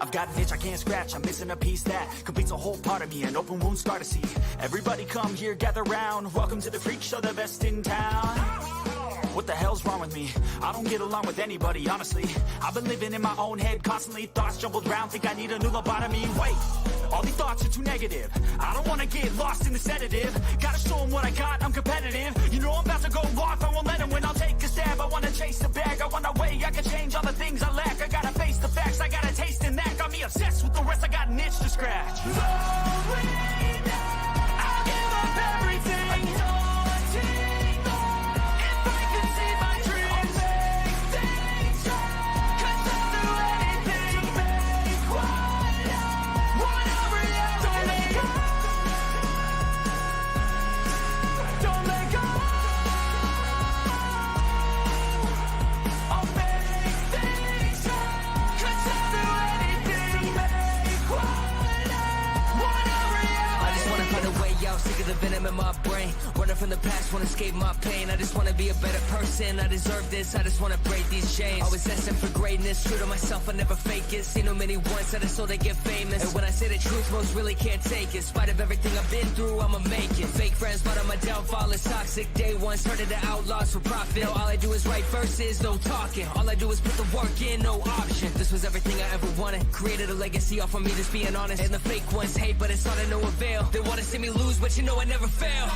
I've got an itch I can't scratch, I'm missing a piece that completes a whole part of me, an open wound scar to see. Everybody come here, gather round, welcome to the freak show, the best in town. What the hell's wrong with me? I don't get along with anybody, honestly. I've been living in my own head constantly, thoughts jumbled round, think I need a new lobotomy. Wait, all these thoughts are too negative. I don't wanna get lost in the sedative. Gotta show them what I got, I'm competitive. You know I'm about to go off, I won't let them win, I'll take a stab. I wanna chase the bag, I want a way I can change all the things I lack. I gotta face the facts, I got a taste in that. Got me obsessed with the rest, I got an itch to scratch. I'll give up everything. The venom in my brain, running from the past, wanna escape my pain. I just wanna be a better person, I deserve this, I just wanna break these chains. Always destined for greatness, true to myself, I never fake it. Seen no many once, that is so they get famous. And when I say the truth, most really can't take it. In spite of everything I've been through, I'ma make it. Fake friends, but on my downfall is toxic. Day one, started the outlaws for profit. Now all I do is write verses, no talking. All I do is put the work in, no option. This was everything I ever wanted, created a legacy off of me, just being honest. And the fake ones hate, but it's all to no avail. They wanna see me lose, but you know I never fail.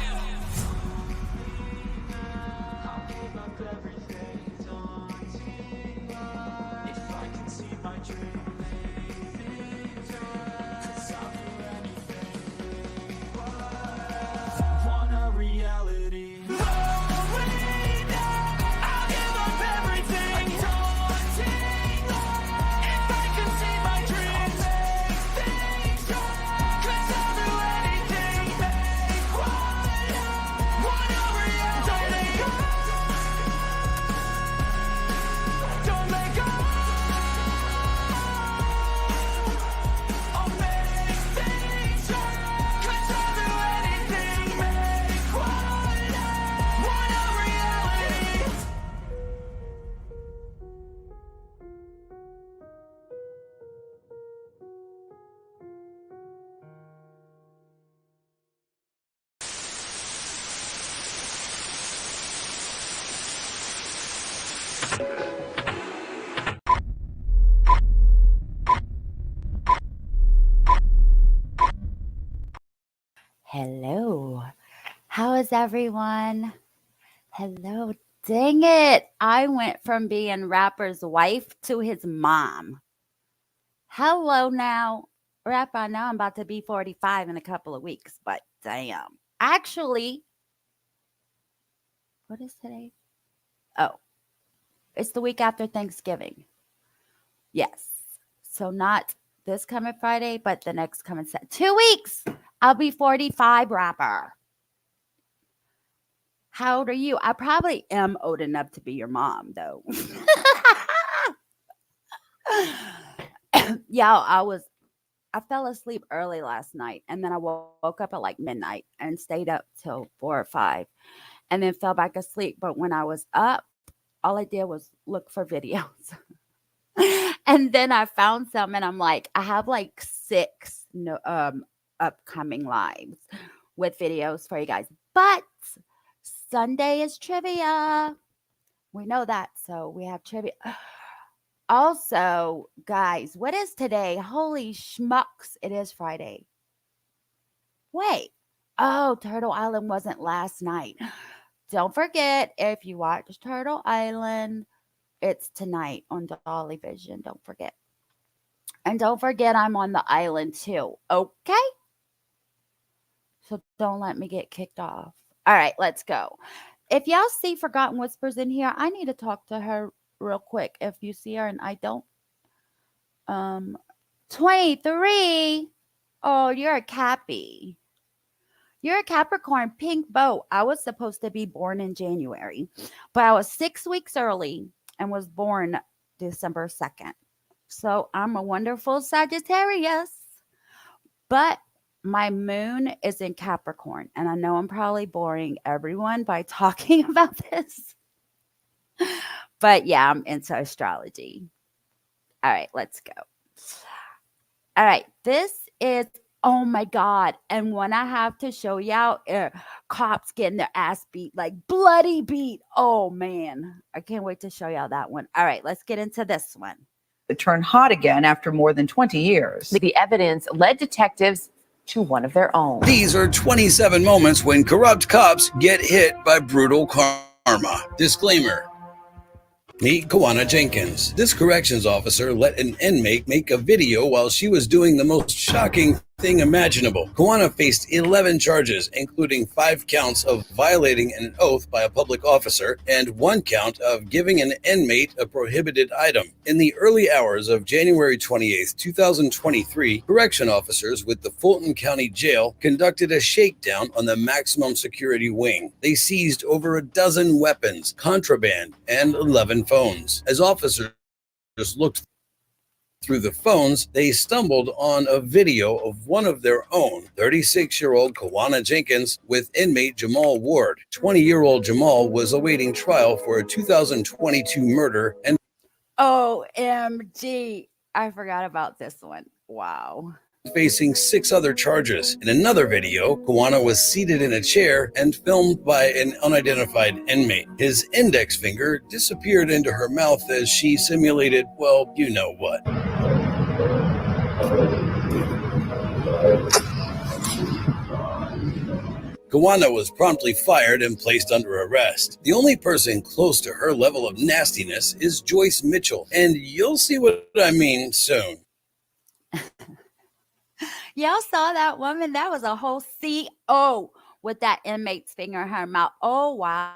Hello. How is everyone? Hello. Dang it. I went from being rapper's wife to his mom. Hello now. Rap, I know I'm about to be 45 in a couple of weeks, but damn. Actually, what is today? Oh, it's the week after Thanksgiving. Yes. So not this coming Friday, but the next coming Saturday. 2 weeks. I'll be 45, rapper. How old are you? I probably am old enough to be your mom, though. Yeah, I fell asleep early last night, and then I woke up at like midnight and stayed up till 4 or 5, and then fell back asleep. But when I was up, all I did was look for videos. And then I found some, and I'm like, I have like 6 upcoming lives with videos for you guys. But Sunday is trivia. We know that, so we have trivia. Also, guys, what is today? Holy schmucks, it is Friday. Wait. Oh, Turtle Island wasn't last night. Don't forget, if you watch Turtle Island, it's tonight on Dolly Vision. Don't forget. And don't forget, I'm on the island too. Okay? So don't let me get kicked off. All right, let's go. If y'all see Forgotten Whispers in here, I need to talk to her real quick. If you see her and I don't. 23. Oh, you're a Cappy. You're a Capricorn, pink boat. I was supposed to be born in January, but I was 6 weeks early and was born December 2nd. So I'm a wonderful Sagittarius. But my moon is in Capricorn, and I know I'm probably boring everyone by talking about this. But yeah, I'm into astrology. All right, let's go. All right, this is, oh my God. And when I have to show y'all, cops getting their ass beat, like bloody beat. Oh man, I can't wait to show y'all that one. All right, let's get into this one. It turned hot again after more than 20 years. The evidence led detectives to one of their own. These are 27 moments when corrupt cops get hit by brutal karma. Disclaimer. Meet Kawana Jenkins. This corrections officer let an inmate make a video while she was doing the most shocking thing imaginable. Kawana faced 11 charges, including 5 counts of violating an oath by a public officer and 1 count of giving an inmate a prohibited item. In the early hours of January 28, 2023, correction officers with the Fulton County Jail conducted a shakedown on the maximum security wing. They seized over a dozen weapons, contraband, and 11 phones. As officers looked through the phones, they stumbled on a video of one of their own, 36-year-old Kawana Jenkins with inmate Jamal Ward. 20-year-old Jamal was awaiting trial for a 2022 murder and OMG. I forgot about this one. Wow. facing 6 other charges. In another video, Kawana was seated in a chair and filmed by an unidentified inmate. His index finger disappeared into her mouth as she simulated, well, you know what. Kawana was promptly fired and placed under arrest. The only person close to her level of nastiness is Joyce Mitchell, and you'll see what I mean soon. Y'all saw that woman? That was a whole CO with that inmate's finger in her mouth. Oh, wow.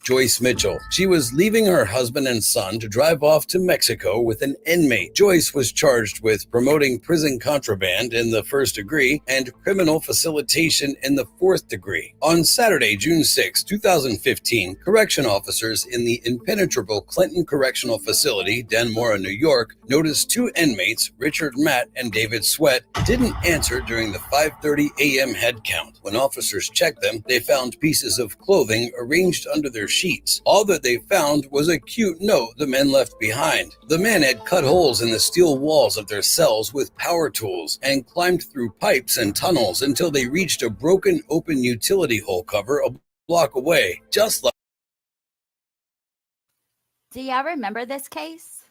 Joyce Mitchell. She was leaving her husband and son to drive off to Mexico with an inmate. Joyce was charged with promoting prison contraband in the 1st degree and criminal facilitation in the 4th degree. On Saturday, June 6, 2015, correction officers in the impenetrable Clinton Correctional Facility, Danmora, New York, noticed 2 inmates, Richard Matt and David Sweat, didn't answer during the 5:30 a.m. head count. When officers checked them, they found pieces of clothing arranged under their sheets. All that they found was a cute note the men left behind. The men had cut holes in the steel walls of their cells with power tools and climbed through pipes and tunnels until they reached a broken open utility hole cover a block away, just Do y'all remember this case?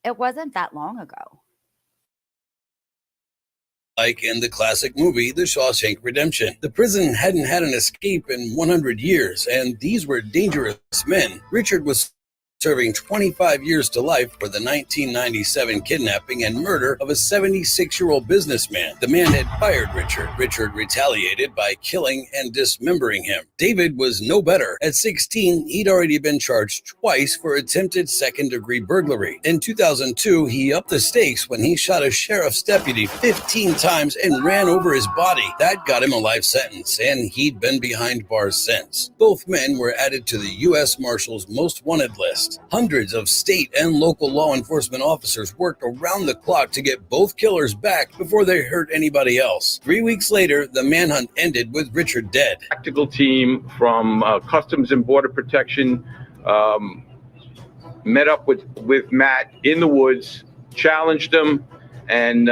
It wasn't that long ago. like in the classic movie The Shawshank Redemption. The prison hadn't had an escape in 100 years, and these were dangerous men. Richard was serving 25 years to life for the 1997 kidnapping and murder of a 76-year-old businessman. The man had fired Richard. Richard retaliated by killing and dismembering him. David was no better. At 16, he'd already been charged twice for attempted second-degree burglary. In 2002, he upped the stakes when he shot a sheriff's deputy 15 times and ran over his body. That got him a life sentence, and he'd been behind bars since. Both men were added to the U.S. Marshal's most wanted list. Hundreds of state and local law enforcement officers worked around the clock to get both killers back before they hurt anybody else. 3 weeks later, the manhunt ended with Richard dead. Tactical team from Customs and Border Protection met up with Matt in the woods, challenged him, and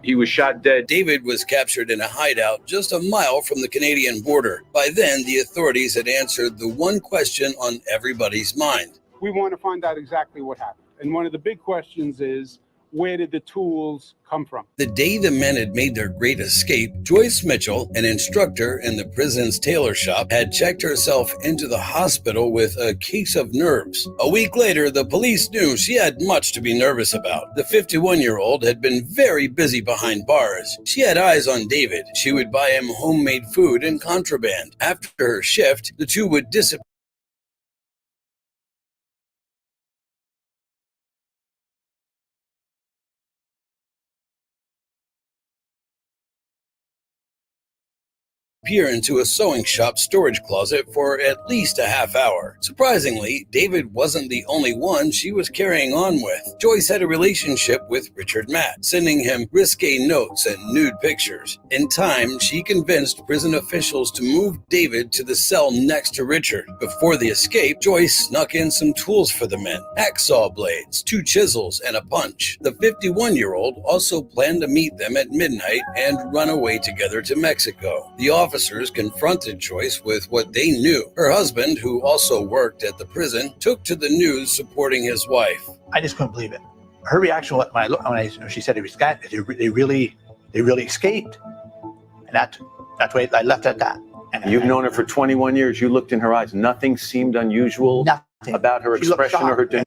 he was shot dead. David was captured in a hideout just a mile from the Canadian border. By then, the authorities had answered the one question on everybody's mind. We want to find out exactly what happened. And one of the big questions is, where did the tools come from? The day the men had made their great escape, Joyce Mitchell, an instructor in the prison's tailor shop, had checked herself into the hospital with a case of nerves. A week later, the police knew she had much to be nervous about. The 51-year-old had been very busy behind bars. She had eyes on David. She would buy him homemade food and contraband. After her shift, the two would disappear Peer into a sewing shop storage closet for at least a half hour. Surprisingly, David wasn't the only one she was carrying on with. Joyce had a relationship with Richard Matt, sending him risque notes and nude pictures. In time, she convinced prison officials to move David to the cell next to Richard. Before the escape, Joyce snuck in some tools for the men: hacksaw blades, 2 chisels, and a punch. The 51-year-old also planned to meet them at midnight and run away together to Mexico. The officers confronted Joyce with what they knew. Her husband, who also worked at the prison, took to the news supporting his wife. I just couldn't believe it. Her reaction when she said they really escaped, and that's why I left it at that. And You've known her for 21 years. You looked in her eyes. Nothing seemed unusual about her expression or her demeanor.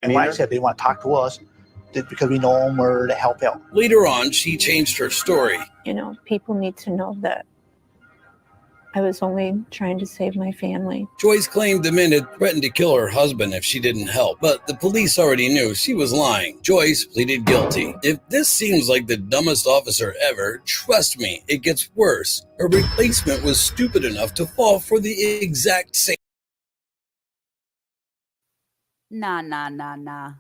And when I said they want to talk to us, because we know them, we're to help out. Later on, she changed her story. You know, people need to know that I was only trying to save my family. Joyce claimed the men had threatened to kill her husband if she didn't help, but the police already knew she was lying. Joyce pleaded guilty. If this seems like the dumbest officer ever, trust me, it gets worse. Her replacement was stupid enough to fall for the exact same. Nah. No.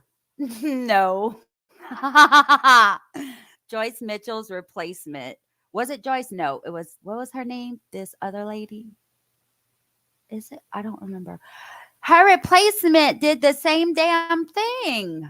Joyce Mitchell's replacement. Was it Joyce? No, it was, what was her name? This other lady? Is it? I don't remember. Her replacement did the same damn thing.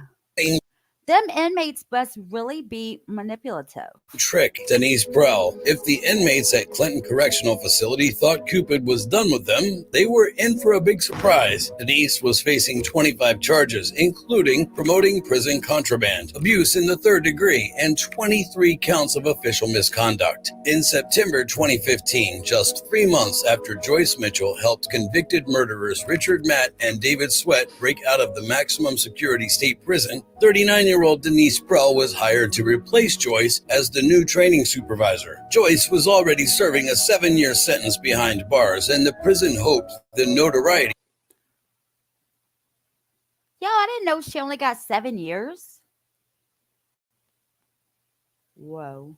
Them inmates must really be manipulative. Trick Denise Prell. If the inmates at Clinton Correctional Facility thought Cupid was done with them, they were in for a big surprise. Denise was facing 25 charges, including promoting prison contraband, abuse in the 3rd degree, and 23 counts of official misconduct. In September 2015, just 3 months after Joyce Mitchell helped convicted murderers Richard Matt and David Sweat break out of the maximum security state prison, 39-year-old Denise Prell was hired to replace Joyce as the new training supervisor. Joyce was already serving a 7-year sentence behind bars, and the prison hoped the notoriety. Yo, I didn't know she only got 7 years. Whoa.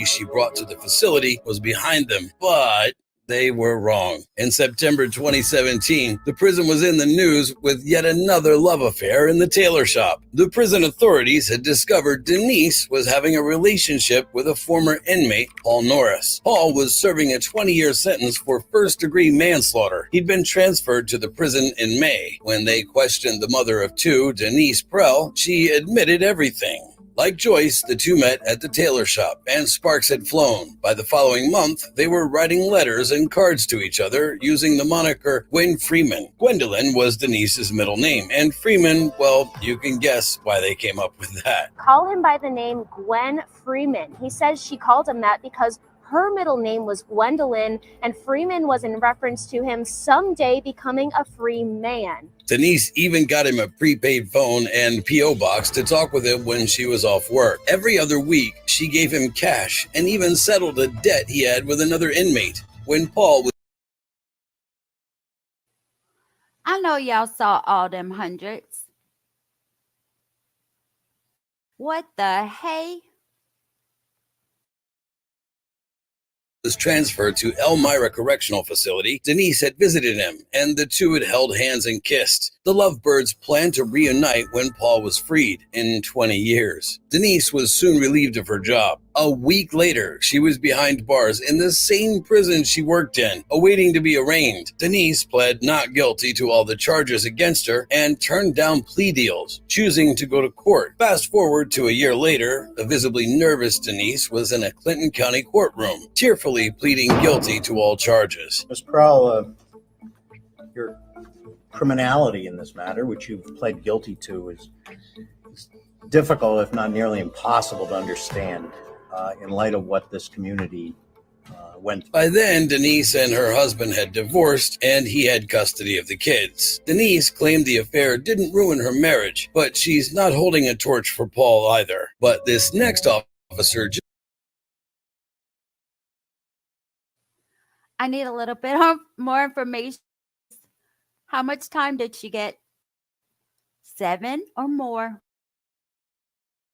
She brought to the facility was behind them, but they were wrong. In September 2017, the prison was in the news with yet another love affair in the tailor shop. The prison authorities had discovered Denise was having a relationship with a former inmate, Paul Norris. Paul was serving a 20-year sentence for first-degree manslaughter. He'd been transferred to the prison in May. When they questioned the mother of 2, Denise Prell, she admitted everything. Like Joyce, the two met at the tailor shop, and sparks had flown. By the following month, they were writing letters and cards to each other using the moniker Gwen Freeman. Gwendolyn was Denise's middle name, and Freeman, well, you can guess why they came up with that. Call him by the name Gwen Freeman. He says she called him that because her middle name was Gwendolyn, and Freeman was in reference to him someday becoming a free man. Denise even got him a prepaid phone and P.O. box to talk with him when she was off work. Every other week, she gave him cash and even settled a debt he had with another inmate. When Paul was... I know y'all saw all them hundreds. What the hey? was transferred to Elmira Correctional Facility, Denise had visited him, and the two had held hands and kissed. The lovebirds planned to reunite when Paul was freed in 20 years. Denise was soon relieved of her job. A week later, she was behind bars in the same prison she worked in, awaiting to be arraigned. Denise pled not guilty to all the charges against her and turned down plea deals, choosing to go to court. Fast forward to a year later, a visibly nervous Denise was in a Clinton County courtroom, tearfully pleading guilty to all charges. Ms. Prell, your criminality in this matter, which you've pled guilty to, is difficult, if not nearly impossible, to understand in light of what this community went. By then, Denise and her husband had divorced, and he had custody of the kids. Denise claimed the affair didn't ruin her marriage, but she's not holding a torch for Paul either. But this next officer... I need a little bit more information. How much time did she get? 7 or more?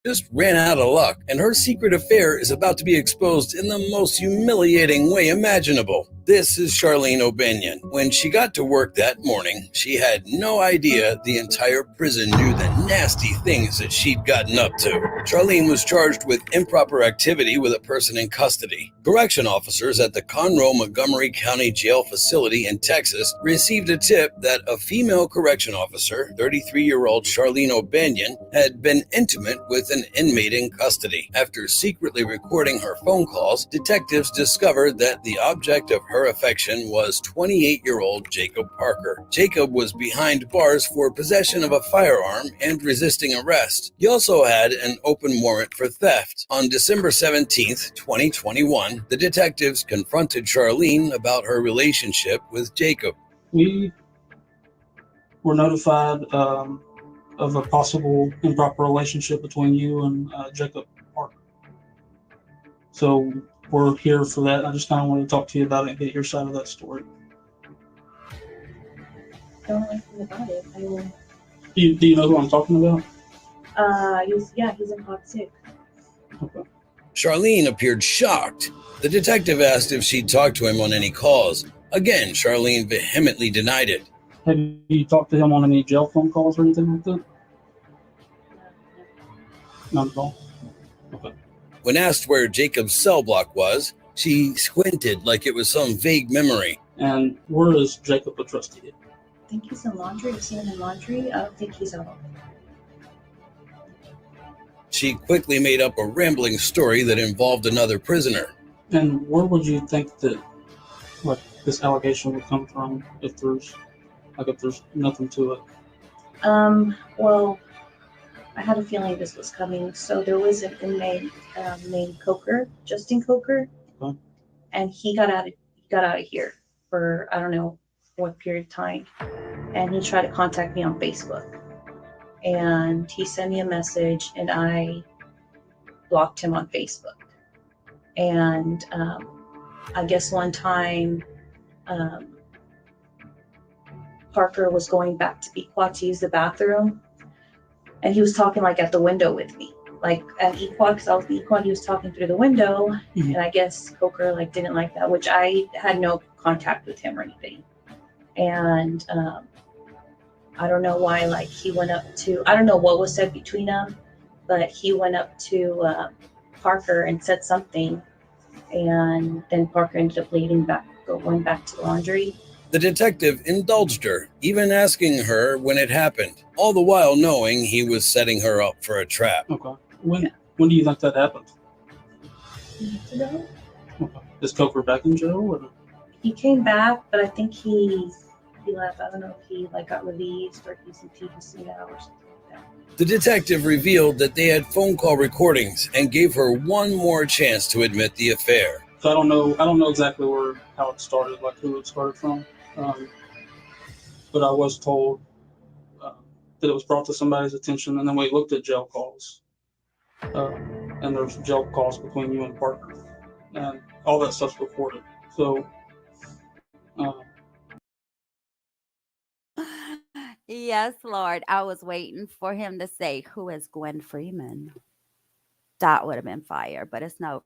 just ran out of luck, and her secret affair is about to be exposed in the most humiliating way imaginable. This is Charlene O'Banion. When she got to work that morning, she had no idea the entire prison knew the nasty things that she'd gotten up to. Charlene was charged with improper activity with a person in custody. Correction officers at the Conroe Montgomery County Jail facility in Texas received a tip that a female correction officer, 33-year-old Charlene O'Banion, had been intimate with an inmate in custody. After secretly recording her phone calls, detectives discovered that the object of her affection was 28-year-old Jacob Parker. Jacob was behind bars for possession of a firearm and resisting arrest. He also had an open warrant for theft. On December 17th, 2021, the detectives confronted Charlene about her relationship with Jacob. We were notified of a possible improper relationship between you and Jacob Parker. So we're here for that. I just kind of want to talk to you about it and get your side of that story. Don't know anything about it. I mean, Do you know who I'm talking about? he's in Pod 6. Okay. Charlene appeared shocked. The detective asked if she'd talked to him on any calls. Again, Charlene vehemently denied it. Have you talked to him on any jail phone calls or anything like that? Not at all. Okay. When asked where Jacob's cell block was, she squinted like it was some vague memory. And where is Jacob addressed to you? I think he's in laundry. I've seen him in laundry. I don't think he's out. She quickly made up a rambling story that involved another prisoner. And where would you think that this allegation would come from if there's nothing to it? Well, I had a feeling this was coming. So there was an inmate named Coker, Justin Coker, okay. And he got out of here for I don't know what period of time, and he tried to contact me on Facebook, and he sent me a message, and I blocked him on Facebook. And I guess one time Parker was going back to Equat to use the bathroom, and he was talking like at the window with me, like at Equat, because I was the Equat. He was talking through the window, and I guess Coker didn't like that, which I had no contact with him or anything. And I don't know why, he went up to, I don't know what was said between them, but he went up to Parker and said something, and then Parker ended up going back to the laundry. The detective indulged her, even asking her when it happened, all the while knowing he was setting her up for a trap. Okay. When do you think that happened? Months ago? Okay. Is Coker back in jail? Or? He came back, but I think he left. I don't know if he got released or he's in TBC now or something like that. The detective revealed that they had phone call recordings and gave her one more chance to admit the affair. So I don't know exactly how it started, who it started from. But I was told that it was brought to somebody's attention, and then we looked at jail calls, and there's jail calls between you and Parker, and all that stuff's recorded. So, yes, Lord, I was waiting for him to say, "Who is Gwen Freeman?" That would have been fire, but it's no.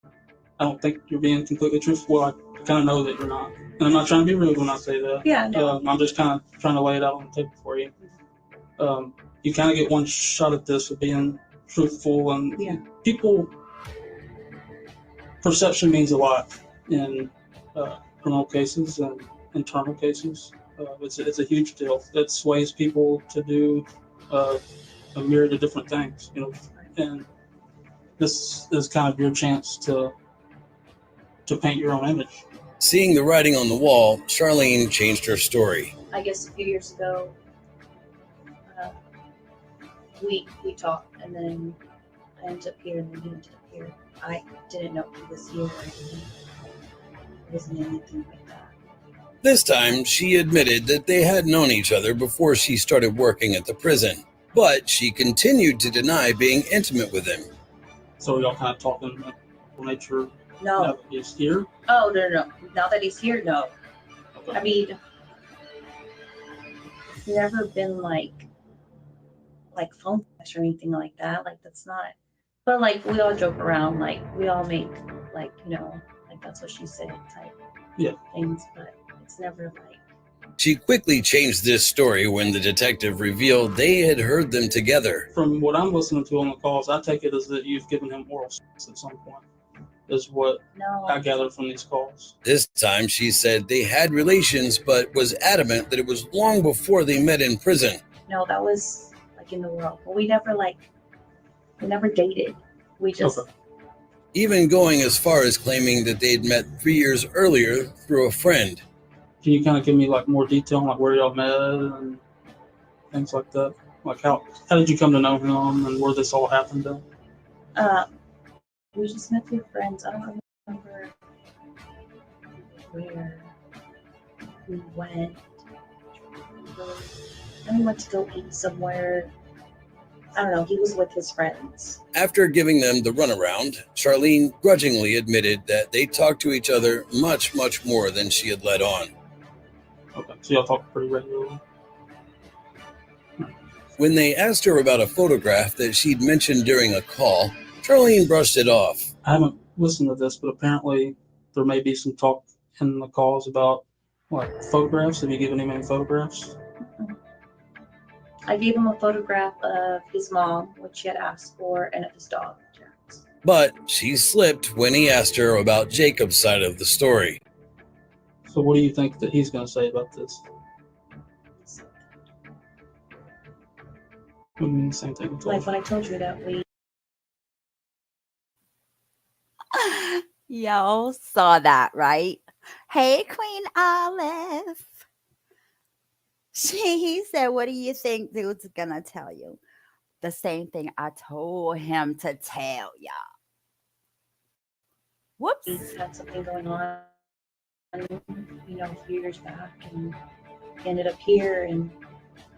I don't think you're being completely truthful. Well, I kind of know that you're not. And I'm not trying to be rude when I say that. Yeah, no. I'm just kind of trying to lay it out on the table for you. You kind of get one shot at this of being truthful, and perception means a lot in criminal cases and internal cases. It's a huge deal. It sways people to do a myriad of different things, and this is kind of your chance to paint your own image. Seeing the writing on the wall, Charlene changed her story. I guess a few years ago, we talked, and then I ended up here and then he ended up here. I didn't know he was here. It wasn't anything like that. This time, she admitted that they had known each other before she started working at the prison, but she continued to deny being intimate with him. So y'all kind of talking about nature No. now that he's here? Oh, no. Now that he's here, no. Okay. I mean, it's never been like phone sex or anything like that. Like, that's not. But like, we all joke around. Like, we all make like, like that's what she said type things. But it's never like. She quickly changed this story when the detective revealed they had heard them together. From what I'm listening to on the calls, I take it as that you've given him oral sex at some point, is what I gathered from these calls. This time, she said they had relations, but was adamant that it was long before they met in prison. No, that was like in the world. But we never dated. We just. Okay. Even going as far as claiming that they'd met 3 years earlier through a friend. Can you kind of give me like more detail on like where y'all met and things like that? Like how did you come to know him and where this all happened then? We just met through friends. I don't remember where we went. And we went to go eat somewhere. I don't know. He was with his friends. After giving them the runaround, Charlene grudgingly admitted that they talked to each other much, much more than she had let on. Okay, so y'all talk pretty regularly. When they asked her about a photograph that she'd mentioned during a call, Charlene brushed it off. I haven't listened to this, but apparently there may be some talk in the calls about like photographs. Have you given him any photographs? I gave him a photograph of his mom, which she had asked for, and of his dog. But she slipped when he asked her about Jacob's side of the story. So what do you think that he's going to say about this? What do you mean the same thing? Like when I told you that we. Y'all saw that, right? Hey, Queen Olive. He said, what do you think dude's gonna tell you? The same thing I told him to tell y'all. Whoops. He's had something going on, a few years back, and he ended up here, and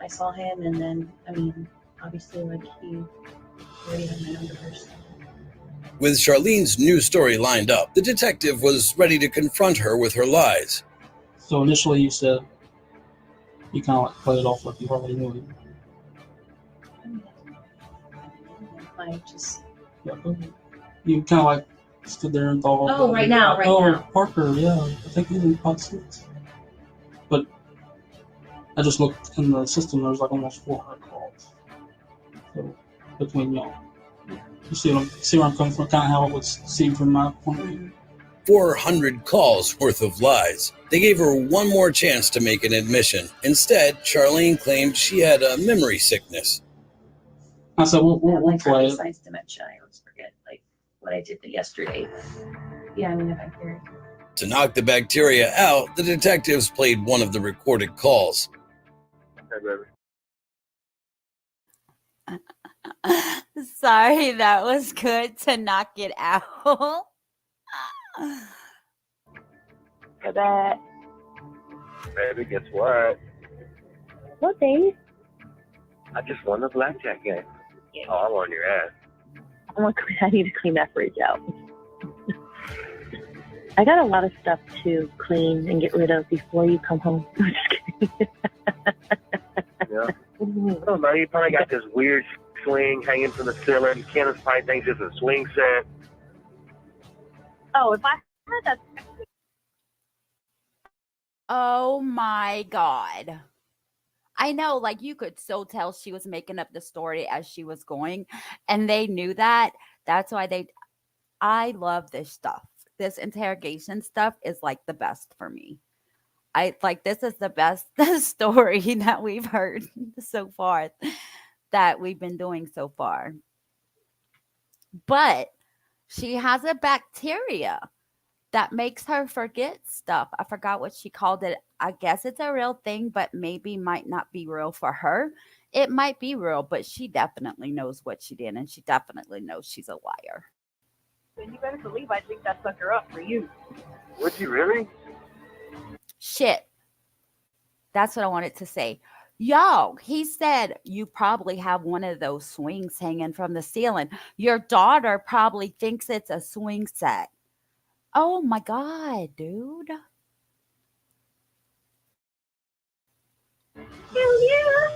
I saw him, and then, obviously, like, he already had my number. So. With Charlene's new story lined up, the detective was ready to confront her with her lies. So initially you said you kind of like played it off like you already knew him. You kind of like stood there and thought. Oh, right now. Parker, yeah, I think he's in pot 6. But I just looked in the system. There's like almost 400 calls. So between y'all, you see where I'm coming from, kind of how it would seem from my point of view. 400 calls worth of lies. They gave her one more chance to make an admission. Instead, Charlene claimed she had a memory sickness. I said, we'll play it. Besides dementia, I always forget what I did yesterday. Yeah, if I hear it. To knock the bacteria out, the detectives played one of the recorded calls. Hey, baby. Sorry, that was good to knock it out. Cabaret. Baby, guess what? What, babe? I just won the blackjack game. Oh, I'm on your ass. I need to clean that fridge out. I got a lot of stuff to clean and get rid of before you come home. I'm just kidding. Yeah. I don't know. You probably got this weird swing hanging from the ceiling. Candace probably thinks it's a swing set. Oh, if I had that. Oh my God. I know, like, you could so tell she was making up the story as she was going, and they knew that. That's why I love this stuff. This interrogation stuff is like the best for me. This is the best story that we've heard so far, that we've been doing so far. But she has a bacteria that makes her forget stuff. I forgot what she called it. I guess it's a real thing, but maybe might not be real for her. it might be real, but she definitely knows what she did, and she definitely knows she's a liar. Then you better believe I think that sucker up for you. Would you really? Shit. That's what I wanted to say. Yo, he said you probably have one of those swings hanging from the ceiling. Your daughter probably thinks it's a swing set. Oh my God, dude. Hell yeah.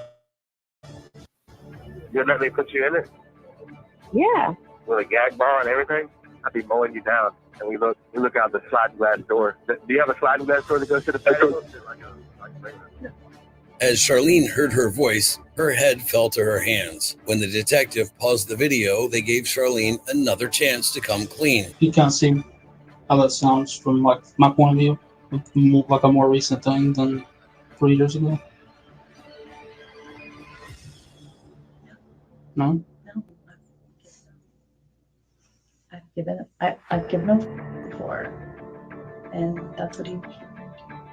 You'd let me put you in it? Yeah. With a gag bar and everything? I'd be mowing you down. And we look out the sliding glass door. Do you have a sliding glass door that goes to the patio? As Charlene heard her voice, her head fell to her hands. When the detective paused the video, they gave Charlene another chance to come clean. You can't see how that sounds from like my point of view. It's like a more recent thing than 3 years ago. No? No. I've given him before, and that's what he.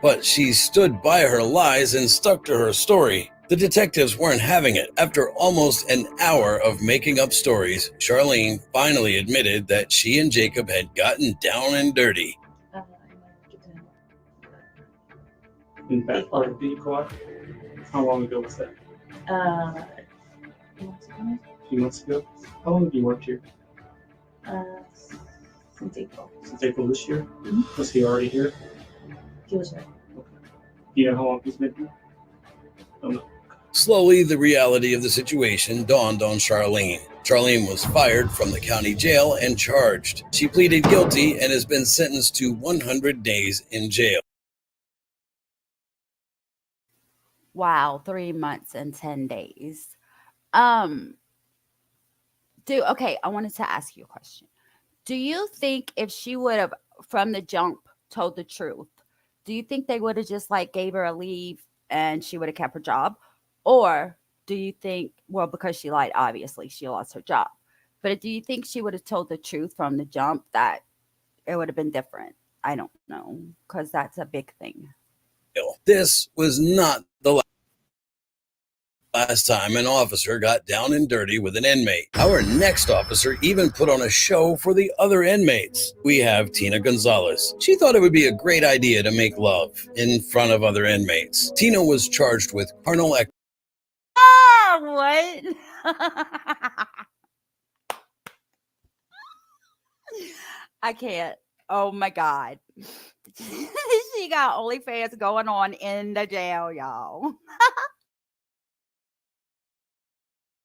But she stood by her lies and stuck to her story. The detectives weren't having it. After almost an hour of making up stories, Charlene finally admitted that she and Jacob had gotten down and dirty. In that part of the co-op? How long ago was that? A few months ago? How long have you worked here? Since April. Since April this year? Mm-hmm. Was he already here? He was right. Okay. Do you know how long he's been here? Oh, no. Slowly, the reality of the situation dawned on Charlene. Charlene was fired from the county jail and charged. She pleaded guilty and has been sentenced to 100 days in jail. Wow, 3 months and 10 days. Okay, I wanted to ask you a question. Do you think if she would have, from the jump, told the truth, do you think they would have just like gave her a leave and she would have kept her job? Or do you think, well, because she lied, obviously she lost her job. But do you think she would have told the truth from the jump that it would have been different? I don't know, because that's a big thing. This was not the last time an officer got down and dirty with an inmate. Our next officer even put on a show for the other inmates. We have Tina Gonzalez. She thought it would be a great idea to make love in front of other inmates. Tina was charged with carnal activity. What? I can't. Oh my God. She got OnlyFans going on in the jail, y'all.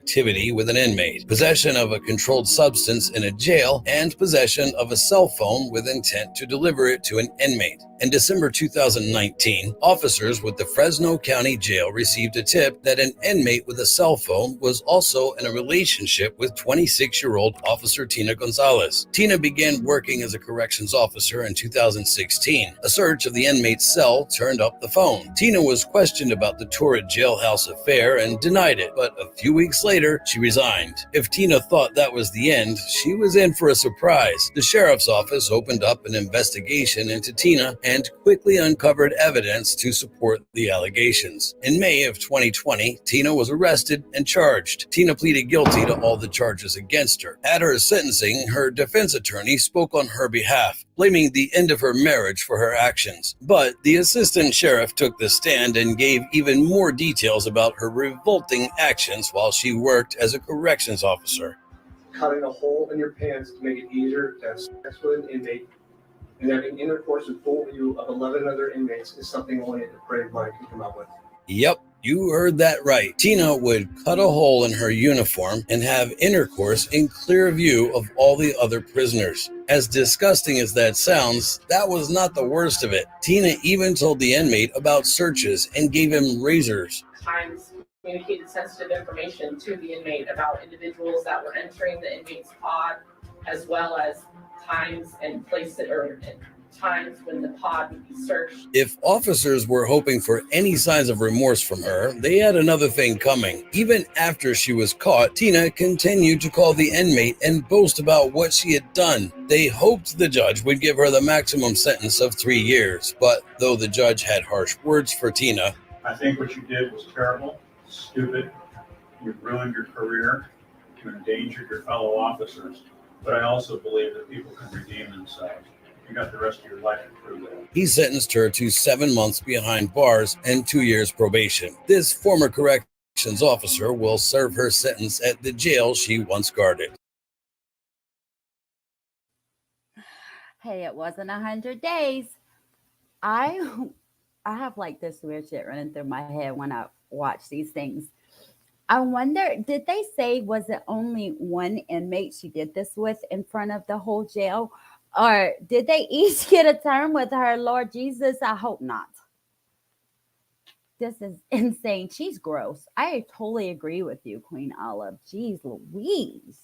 Activity with an inmate, possession of a controlled substance in a jail, and possession of a cell phone with intent to deliver it to an inmate. In December 2019, officers with the Fresno County Jail received a tip that an inmate with a cell phone was also in a relationship with 26-year-old Officer Tina Gonzalez. Tina began working as a corrections officer in 2016. A search of the inmate's cell turned up the phone. Tina was questioned about the torrid jailhouse affair and denied it, but a few weeks later, she resigned. If Tina thought that was the end, she was in for a surprise. The sheriff's office opened up an investigation into Tina and quickly uncovered evidence to support the allegations. In May of 2020, Tina was arrested and charged. Tina pleaded guilty to all the charges against her. At her sentencing, her defense attorney spoke on her behalf, blaming the end of her marriage for her actions. But the assistant sheriff took the stand and gave even more details about her revolting actions while she worked as a corrections officer. Cutting a hole in your pants to make it easier to have sex with an inmate and having intercourse with full view of 11 other inmates is something only a depraved mind can come up with. Yep, you heard that right. Tina would cut a hole in her uniform and have intercourse in clear view of all the other prisoners. As disgusting as that sounds, that was not the worst of it. Tina even told the inmate about searches and gave him razors. Times communicated sensitive information to the inmate about individuals that were entering the inmate's pod, as well as times and places or times when the pod would be searched. If officers were hoping for any signs of remorse from her, they had another thing coming. Even after she was caught, Tina continued to call the inmate and boast about what she had done. They hoped the judge would give her the maximum sentence of 3 years, but though the judge had harsh words for Tina, I think what you did was terrible, stupid, you've ruined your career, you endangered your fellow officers, but I also believe that people can redeem themselves. You got the rest of your life to prove that. He sentenced her to 7 months behind bars and 2 years probation. This former corrections officer will serve her sentence at the jail she once guarded. Hey, it wasn't 100 days. I have like this weird shit running through my head when I watch these things. I wonder, did they say, was it only one inmate she did this with in front of the whole jail? Or did they each get a term with her? Lord Jesus, I hope not. This is insane. She's gross. I totally agree with you, Queen Olive. Jeez Louise.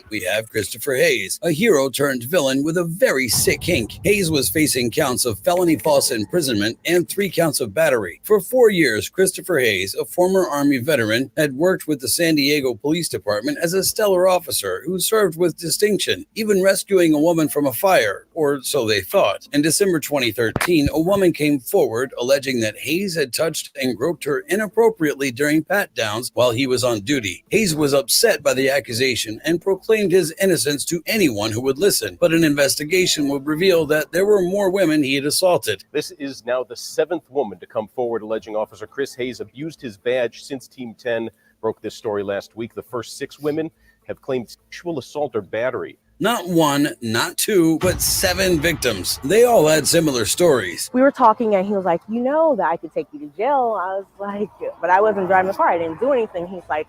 We have Christopher Hayes, a hero turned villain with a very sick kink. Hayes was facing counts of felony false imprisonment and 3 counts of battery. For 4 years, Christopher Hayes, a former Army veteran, had worked with the San Diego Police Department as a stellar officer who served with distinction, even rescuing a woman from a fire, or so they thought. In December 2013, a woman came forward alleging that Hayes had touched and groped her inappropriately during pat-downs while he was on duty. Hayes was upset by the accusation and proclaimed his innocence to anyone who would listen, but an investigation would reveal that there were more women he had assaulted. This is now the 7th woman to come forward alleging Officer Chris Hayes abused his badge since Team 10 broke this story last week. The first 6 women have claimed sexual assault or battery. Not 1, not 2, but 7 victims. They all had similar stories. We were talking and he was like, you know that I could take you to jail. I was like, but I wasn't driving the car. I didn't do anything. He's like,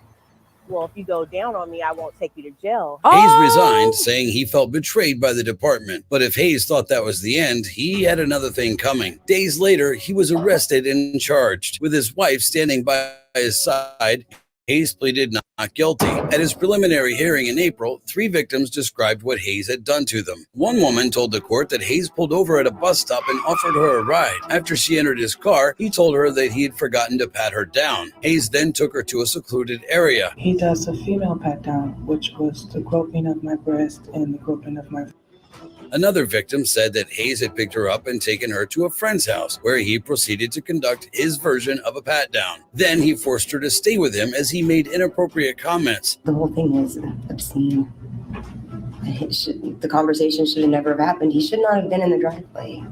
well, if you go down on me, I won't take you to jail. Hayes resigned, saying he felt betrayed by the department. But if Hayes thought that was the end, he had another thing coming. Days later, he was arrested and charged. With his wife standing by his side, Hayes pleaded not guilty. At his preliminary hearing in April, 3 victims described what Hayes had done to them. One woman told the court that Hayes pulled over at a bus stop and offered her a ride. After she entered his car, he told her that he had forgotten to pat her down. Hayes then took her to a secluded area. He does a female pat down, which was the groping of my breast and the groping of my... Another victim said that Hayes had picked her up and taken her to a friend's house, where he proceeded to conduct his version of a pat-down. Then he forced her to stay with him as he made inappropriate comments. The whole thing is obscene. The conversation should have never happened. He should not have been in the driveway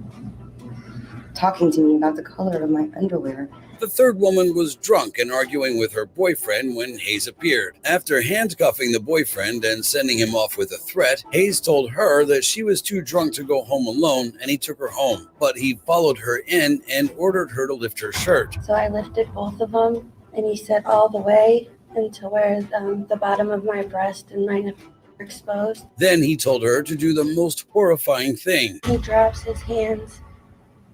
talking to me about the color of my underwear. The third woman was drunk and arguing with her boyfriend when Hayes appeared. After handcuffing the boyfriend and sending him off with a threat, Hayes told her that she was too drunk to go home alone and he took her home. But he followed her in and ordered her to lift her shirt. So I lifted both of them and he said all the way until where the bottom of my breast and my nipple were exposed. Then he told her to do the most horrifying thing. He drops his hands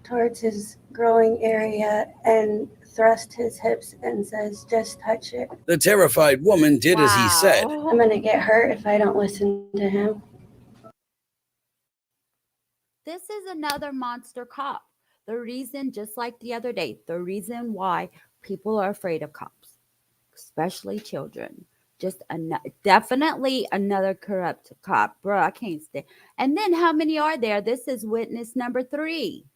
towards his growing area and thrust his hips and says, just touch it. The terrified woman did as he said. I'm going to get hurt if I don't listen to him. This is another monster cop. The reason, just like the other day, the reason why people are afraid of cops, especially children. Just definitely another corrupt cop. Bro, I can't stand. And then how many are there? This is witness number 3.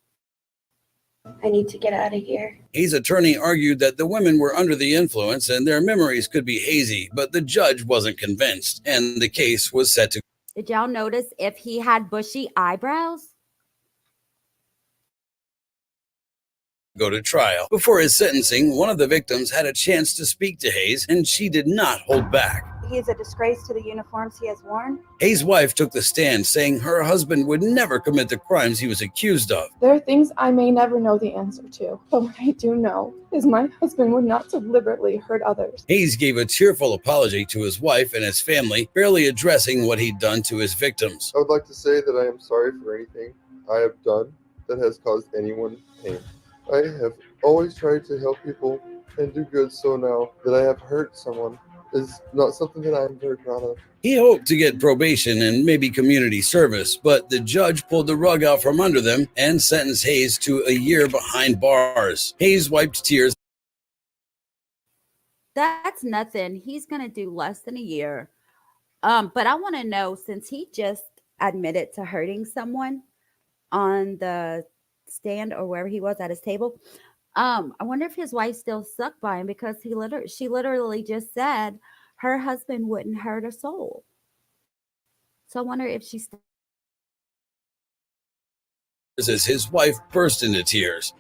I need to get out of here. Hayes' attorney argued that the women were under the influence and their memories could be hazy, but the judge wasn't convinced, and the case was set to... Did y'all notice if he had bushy eyebrows? ...go to trial. Before his sentencing, one of the victims had a chance to speak to Hayes, and she did not hold back. He is a disgrace to the uniforms he has worn. Hayes' wife took the stand, saying her husband would never commit the crimes he was accused of. There are things I may never know the answer to, but what I do know is my husband would not deliberately hurt others. Hayes gave a tearful apology to his wife and his family, barely addressing what he'd done to his victims. I would like to say that I am sorry for anything I have done that has caused anyone pain. I have always tried to help people and do good, so now that I have hurt someone is not something that I'm very proud of. He hoped to get probation and maybe community service, but the judge pulled the rug out from under them and sentenced Hayes to a year behind bars. Hayes wiped tears. That's nothing. He's going to do less than a year. But I want to know, since he just admitted to hurting someone on the stand or wherever he was at his table, I wonder if his wife still stuck by him because she literally just said her husband wouldn't hurt a soul. So I wonder if she still. As his wife burst into tears.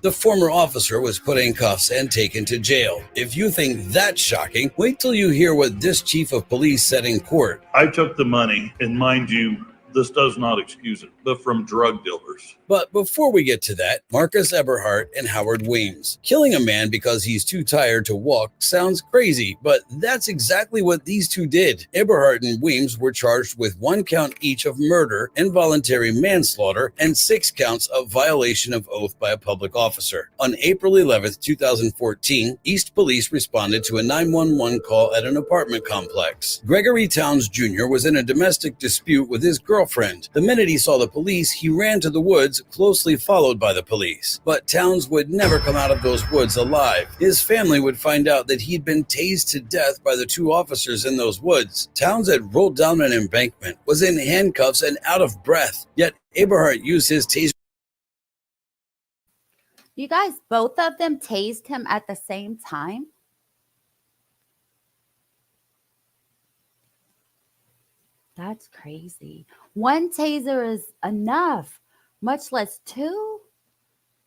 The former officer was put in cuffs and taken to jail. If you think that's shocking, wait till you hear what this chief of police said in court. I took the money, and mind you, this does not excuse it, but from drug dealers. But before we get to that, Marcus Eberhardt and Howard Weems. Killing a man because he's too tired to walk sounds crazy, but that's exactly what these two did. Eberhardt and Weems were charged with 1 count each of murder, involuntary manslaughter, and 6 counts of violation of oath by a public officer. On April 11, 2014, East Police responded to a 911 call at an apartment complex. Gregory Towns Jr. was in a domestic dispute with his girlfriend. The minute he saw the police, he ran to the woods, closely followed by the police. But Towns would never come out of those woods alive. His family would find out that he'd been tased to death by the 2 officers in those woods. Towns had rolled down an embankment, was in handcuffs and out of breath. Yet Eberhardt used his taser. You guys, both of them tased him at the same time? That's crazy. 1 taser is enough, much less 2.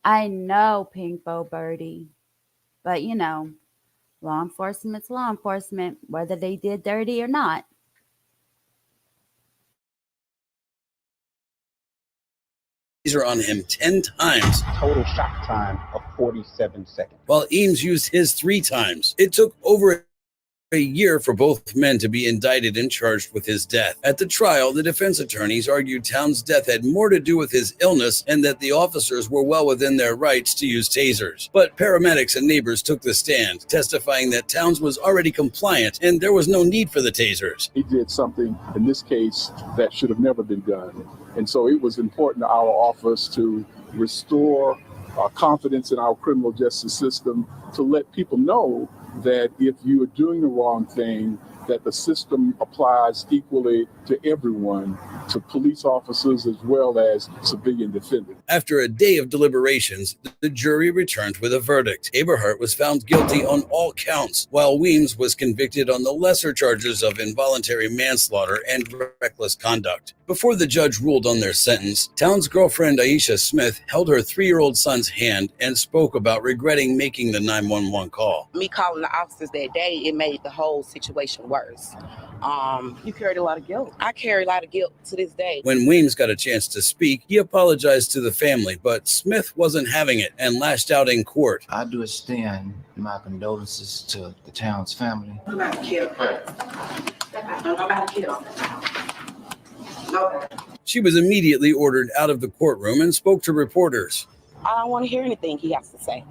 I know, Pink Bow Birdie. But, you know, law enforcement's law enforcement, whether they did dirty or not. On him 10 times. Total shot time of 47 seconds. While Eames used his 3 times. It took over a year for both men to be indicted and charged with his death. At the trial, the defense attorneys argued Towns' death had more to do with his illness and that the officers were well within their rights to use tasers. But paramedics and neighbors took the stand, testifying that Towns was already compliant and there was no need for the tasers. He did something, in this case, that should have never been done. And so it was important to our office to restore confidence in our criminal justice system, to let people know that if you are doing the wrong thing, that the system applies equally to everyone, to police officers as well as civilian defendants. After a day of deliberations, the jury returned with a verdict. Eberhardt was found guilty on all counts, while Weems was convicted on the lesser charges of involuntary manslaughter and reckless conduct. Before the judge ruled on their sentence, Towns' girlfriend Aisha Smith held her 3-year-old son's hand and spoke about regretting making the 911 call. Me calling the officers that day, it made the whole situation worse. You carried a lot of guilt. I carry a lot of guilt to this day. When Weems got a chance to speak, he apologized to the family, but Smith wasn't having it and lashed out in court. I do extend my condolences to the Towns family. Nobody killed her. Nobody killed her. Nobody. She was immediately ordered out of the courtroom and spoke to reporters. I don't want to hear anything he has to say.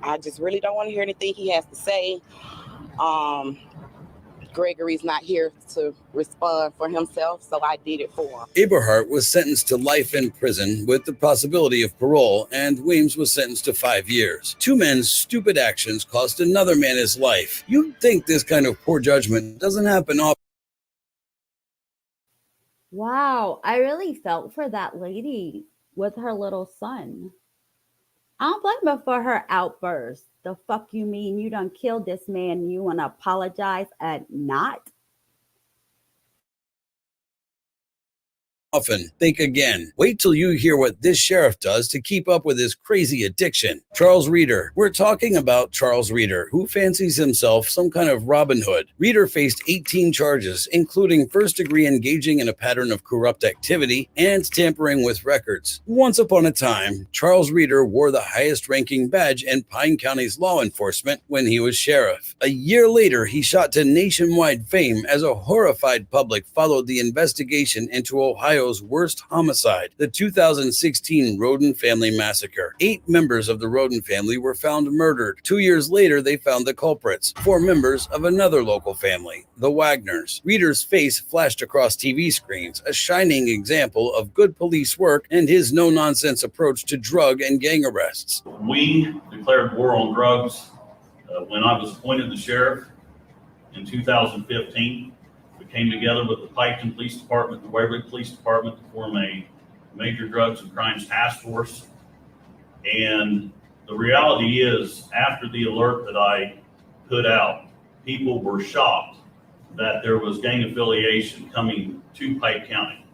I just really don't want to hear anything he has to say. Gregory's not here to respond for himself, so I did it for him. Eberhardt was sentenced to life in prison with the possibility of parole, and Weems was sentenced to 5 years. 2 men's stupid actions cost another man his life. You'd think this kind of poor judgment doesn't happen often. Wow, I really felt for that lady with her little son. I don't blame her for her outburst. The fuck you mean you done killed this man and you want to apologize and not? Often. Think again. Wait till you hear what this sheriff does to keep up with his crazy addiction. Charles Reeder. We're talking about Charles Reeder, who fancies himself some kind of Robin Hood. Reeder faced 18 charges, including first-degree engaging in a pattern of corrupt activity and tampering with records. Once upon a time, Charles Reeder wore the highest-ranking badge in Pine County's law enforcement when he was sheriff. A year later, he shot to nationwide fame as a horrified public followed the investigation into Ohio's worst homicide, the 2016 Roden family massacre. 8 members of the Roden family were found murdered. 2 years later, they found the culprits, 4 members of another local family, the Wagners. Reeder's face flashed across TV screens, a shining example of good police work and his no-nonsense approach to drug and gang arrests. We declared war on drugs when I was appointed the sheriff in 2015. We came together with the Piketon Police Department, the Waverly Police Department to form a Major Drugs and Crimes Task Force. And the reality is, after the alert that I put out, people were shocked that there was gang affiliation coming to Pike County.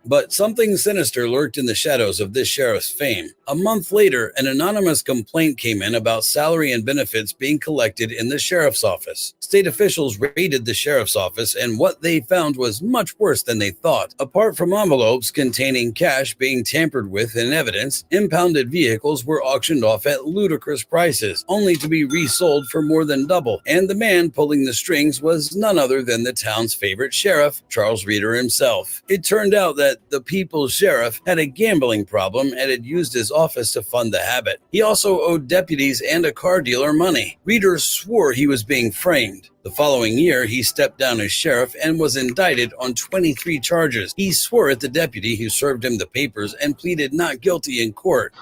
But something sinister lurked in the shadows of this sheriff's fame. A month later, an anonymous complaint came in about salary and benefits being collected in the sheriff's office. State officials raided the sheriff's office, and what they found was much worse than they thought. Apart from envelopes containing cash being tampered with in evidence, impounded vehicles were auctioned off at ludicrous prices, only to be resold for more than double. And the man pulling the strings was none other than the town's favorite sheriff, Charles Reeder himself. It turned out that the people's sheriff had a gambling problem and had used his office to fund the habit. He also owed deputies and a car dealer money. Reeder swore he was being framed. The following year, he stepped down as sheriff and was indicted on 23 charges. He swore at the deputy who served him the papers and pleaded not guilty in court.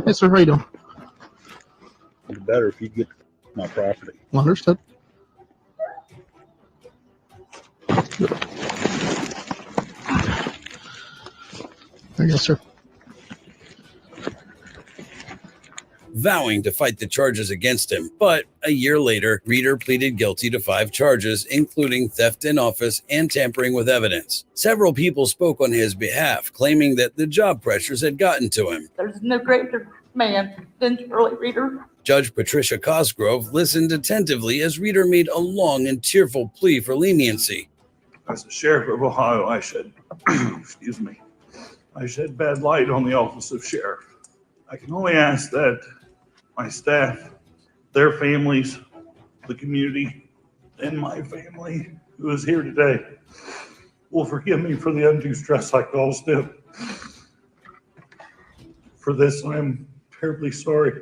Yes, sir. How you doing? It's better if you get my property. Understood. Yes, sir. Vowing to fight the charges against him. But a year later, Reeder pleaded guilty to 5 charges, including theft in office and tampering with evidence. Several people spoke on his behalf, claiming that the job pressures had gotten to him. There's no greater man than Charlie Reeder. Judge Patricia Cosgrove listened attentively as Reeder made a long and tearful plea for leniency. As the sheriff of Ohio, I shed, excuse me, I shed bad light on the office of sheriff. I can only ask that my staff, their families, the community, and my family who is here today will forgive me for the undue stress I caused them. For this, I am terribly sorry.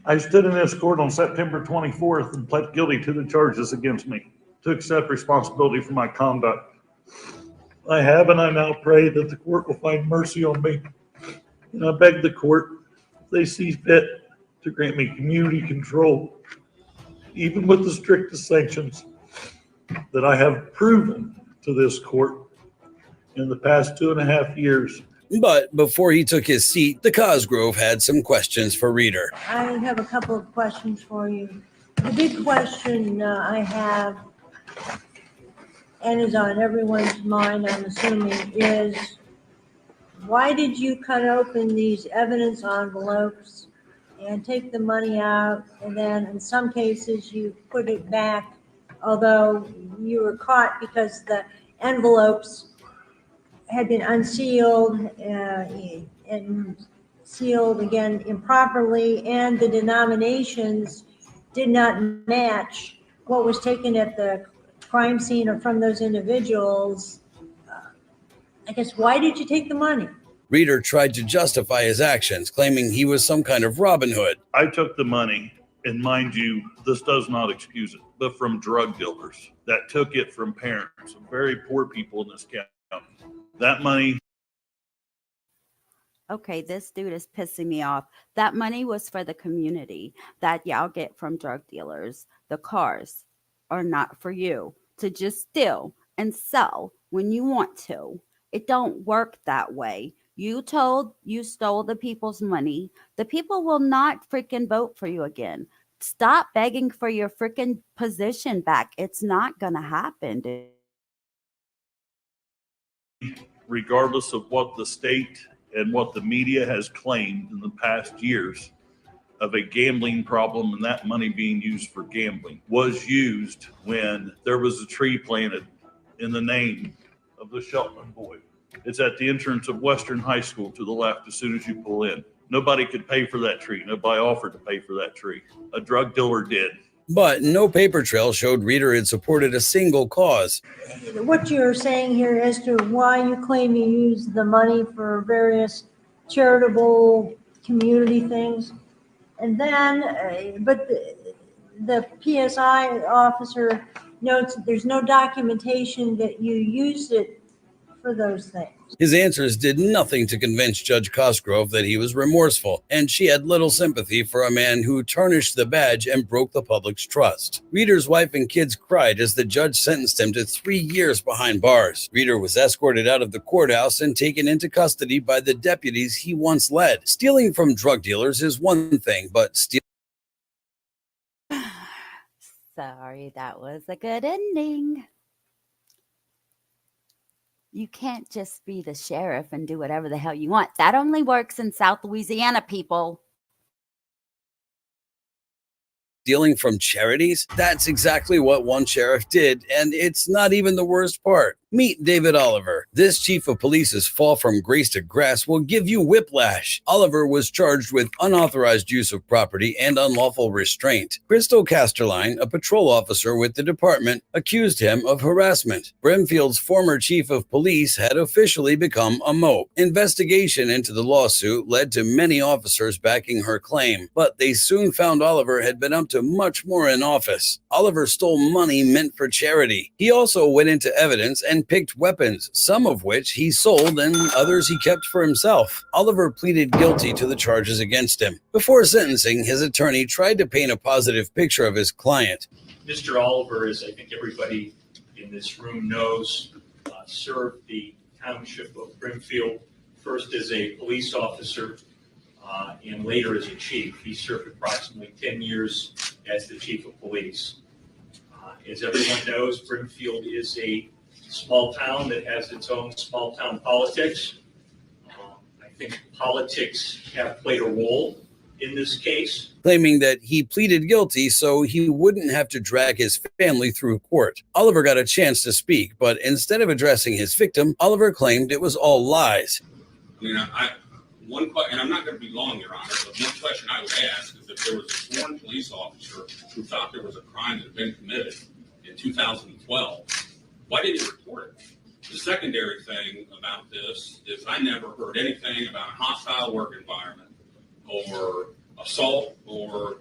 I stood in this court on September 24th and pled guilty to the charges against me, to accept responsibility for my conduct. I have, and I now pray that the court will find mercy on me. And I beg the court, if they see fit, to grant me community control, even with the strictest sanctions that I have proven to this court in the past 2.5 years. But before he took his seat, the Cosgrove had some questions for Reeder. I have a couple of questions for you. The big question I have, and is on everyone's mind, I'm assuming, is why did you cut open these evidence envelopes and take the money out, and then in some cases you put it back, although you were caught because the envelopes had been unsealed and sealed again improperly, and the denominations did not match what was taken at the crime scene or from those individuals. I guess, why did you take the money? Reeder tried to justify his actions, claiming he was some kind of Robin Hood. I took the money, and mind you, this does not excuse it, but from drug dealers that took it from parents of very poor people in this county. That money. Okay, this dude is pissing me off. That money was for the community that y'all get from drug dealers. The cars are not for you to just steal and sell when you want to. It don't work that way. You stole the people's money. The people will not freaking vote for you again. Stop begging for your freaking position back. It's not going to happen, dude. Regardless of what the state and what the media has claimed in the past years of a gambling problem and that money being used for gambling, was used when there was a tree planted in the name of the Shelton boy. It's at the entrance of Western High School to the left as soon as you pull in. Nobody could pay for that tree. Nobody offered to pay for that tree. A drug dealer did. But no paper trail showed Reeder had supported a single cause. What you're saying here as to why you claim you used the money for various charitable community things. And then, but the PSI officer notes that there's no documentation that you used it for those things. His answers did nothing to convince Judge Cosgrove that he was remorseful, and she had little sympathy for a man who tarnished the badge and broke the public's trust. Reeder's wife and kids cried as the judge sentenced him to 3 years behind bars. Reeder was escorted out of the courthouse and taken into custody by the deputies he once led. Stealing from drug dealers is one thing, but stealing... Sorry, that was a good ending. You can't just be the sheriff and do whatever the hell you want. That only works in South Louisiana, people. Stealing from charities? That's exactly what one sheriff did, and it's not even the worst part. Meet David Oliver. This chief of police's fall from grace to grass will give you whiplash. Oliver was charged with unauthorized use of property and unlawful restraint. Crystal Casterline, a patrol officer with the department, accused him of harassment. Brimfield's former chief of police had officially become a mope. Investigation into the lawsuit led to many officers backing her claim, but they soon found Oliver had been up to much more in office. Oliver stole money meant for charity. He also went into evidence and picked weapons, some of which he sold and others he kept for himself. Oliver pleaded guilty to the charges against him. Before sentencing, his attorney tried to paint a positive picture of his client. Mr. Oliver, as I think everybody in this room knows, served the township of Brimfield first as a police officer and later as a chief. He served approximately 10 years as the chief of police. As everyone knows, Brimfield is a small town that has its own small town politics. I think politics have played a role in this case. Claiming that he pleaded guilty so he wouldn't have to drag his family through court. Oliver got a chance to speak, but instead of addressing his victim, Oliver claimed it was all lies. I mean, and I'm not going to be long, Your Honor, but one question I would ask is if there was a sworn police officer who thought there was a crime that had been committed in 2012, why didn't he report it? The secondary thing about this is I never heard anything about a hostile work environment or assault or...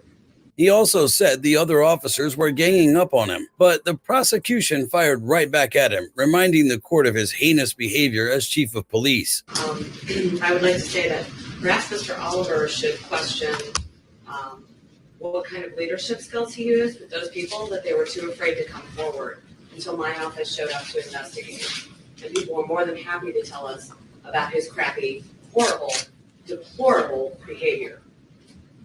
He also said the other officers were ganging up on him, but the prosecution fired right back at him, reminding the court of his heinous behavior as chief of police. I would like to say that perhaps Mr. Oliver should question what kind of leadership skills he used with those people that they were too afraid to come forward until my office showed up to investigate. And people were more than happy to tell us about his crappy, horrible, deplorable behavior.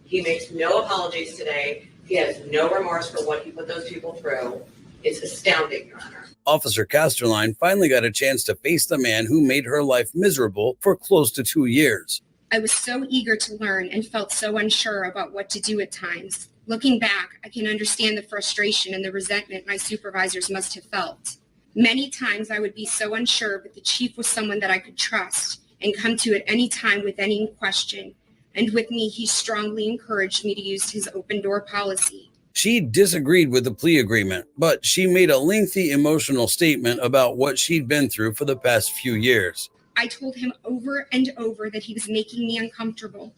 He makes no apologies today. He has no remorse for what he put those people through. It's astounding, Your Honor. Officer Casterline finally got a chance to face the man who made her life miserable for close to 2 years. I was so eager to learn and felt so unsure about what to do at times. Looking back, I can understand the frustration and the resentment my supervisors must have felt. Many times I would be so unsure, but the chief was someone that I could trust and come to at any time with any question. And with me, he strongly encouraged me to use his open door policy. She disagreed with the plea agreement, but she made a lengthy emotional statement about what she'd been through for the past few years. I told him over and over that he was making me uncomfortable.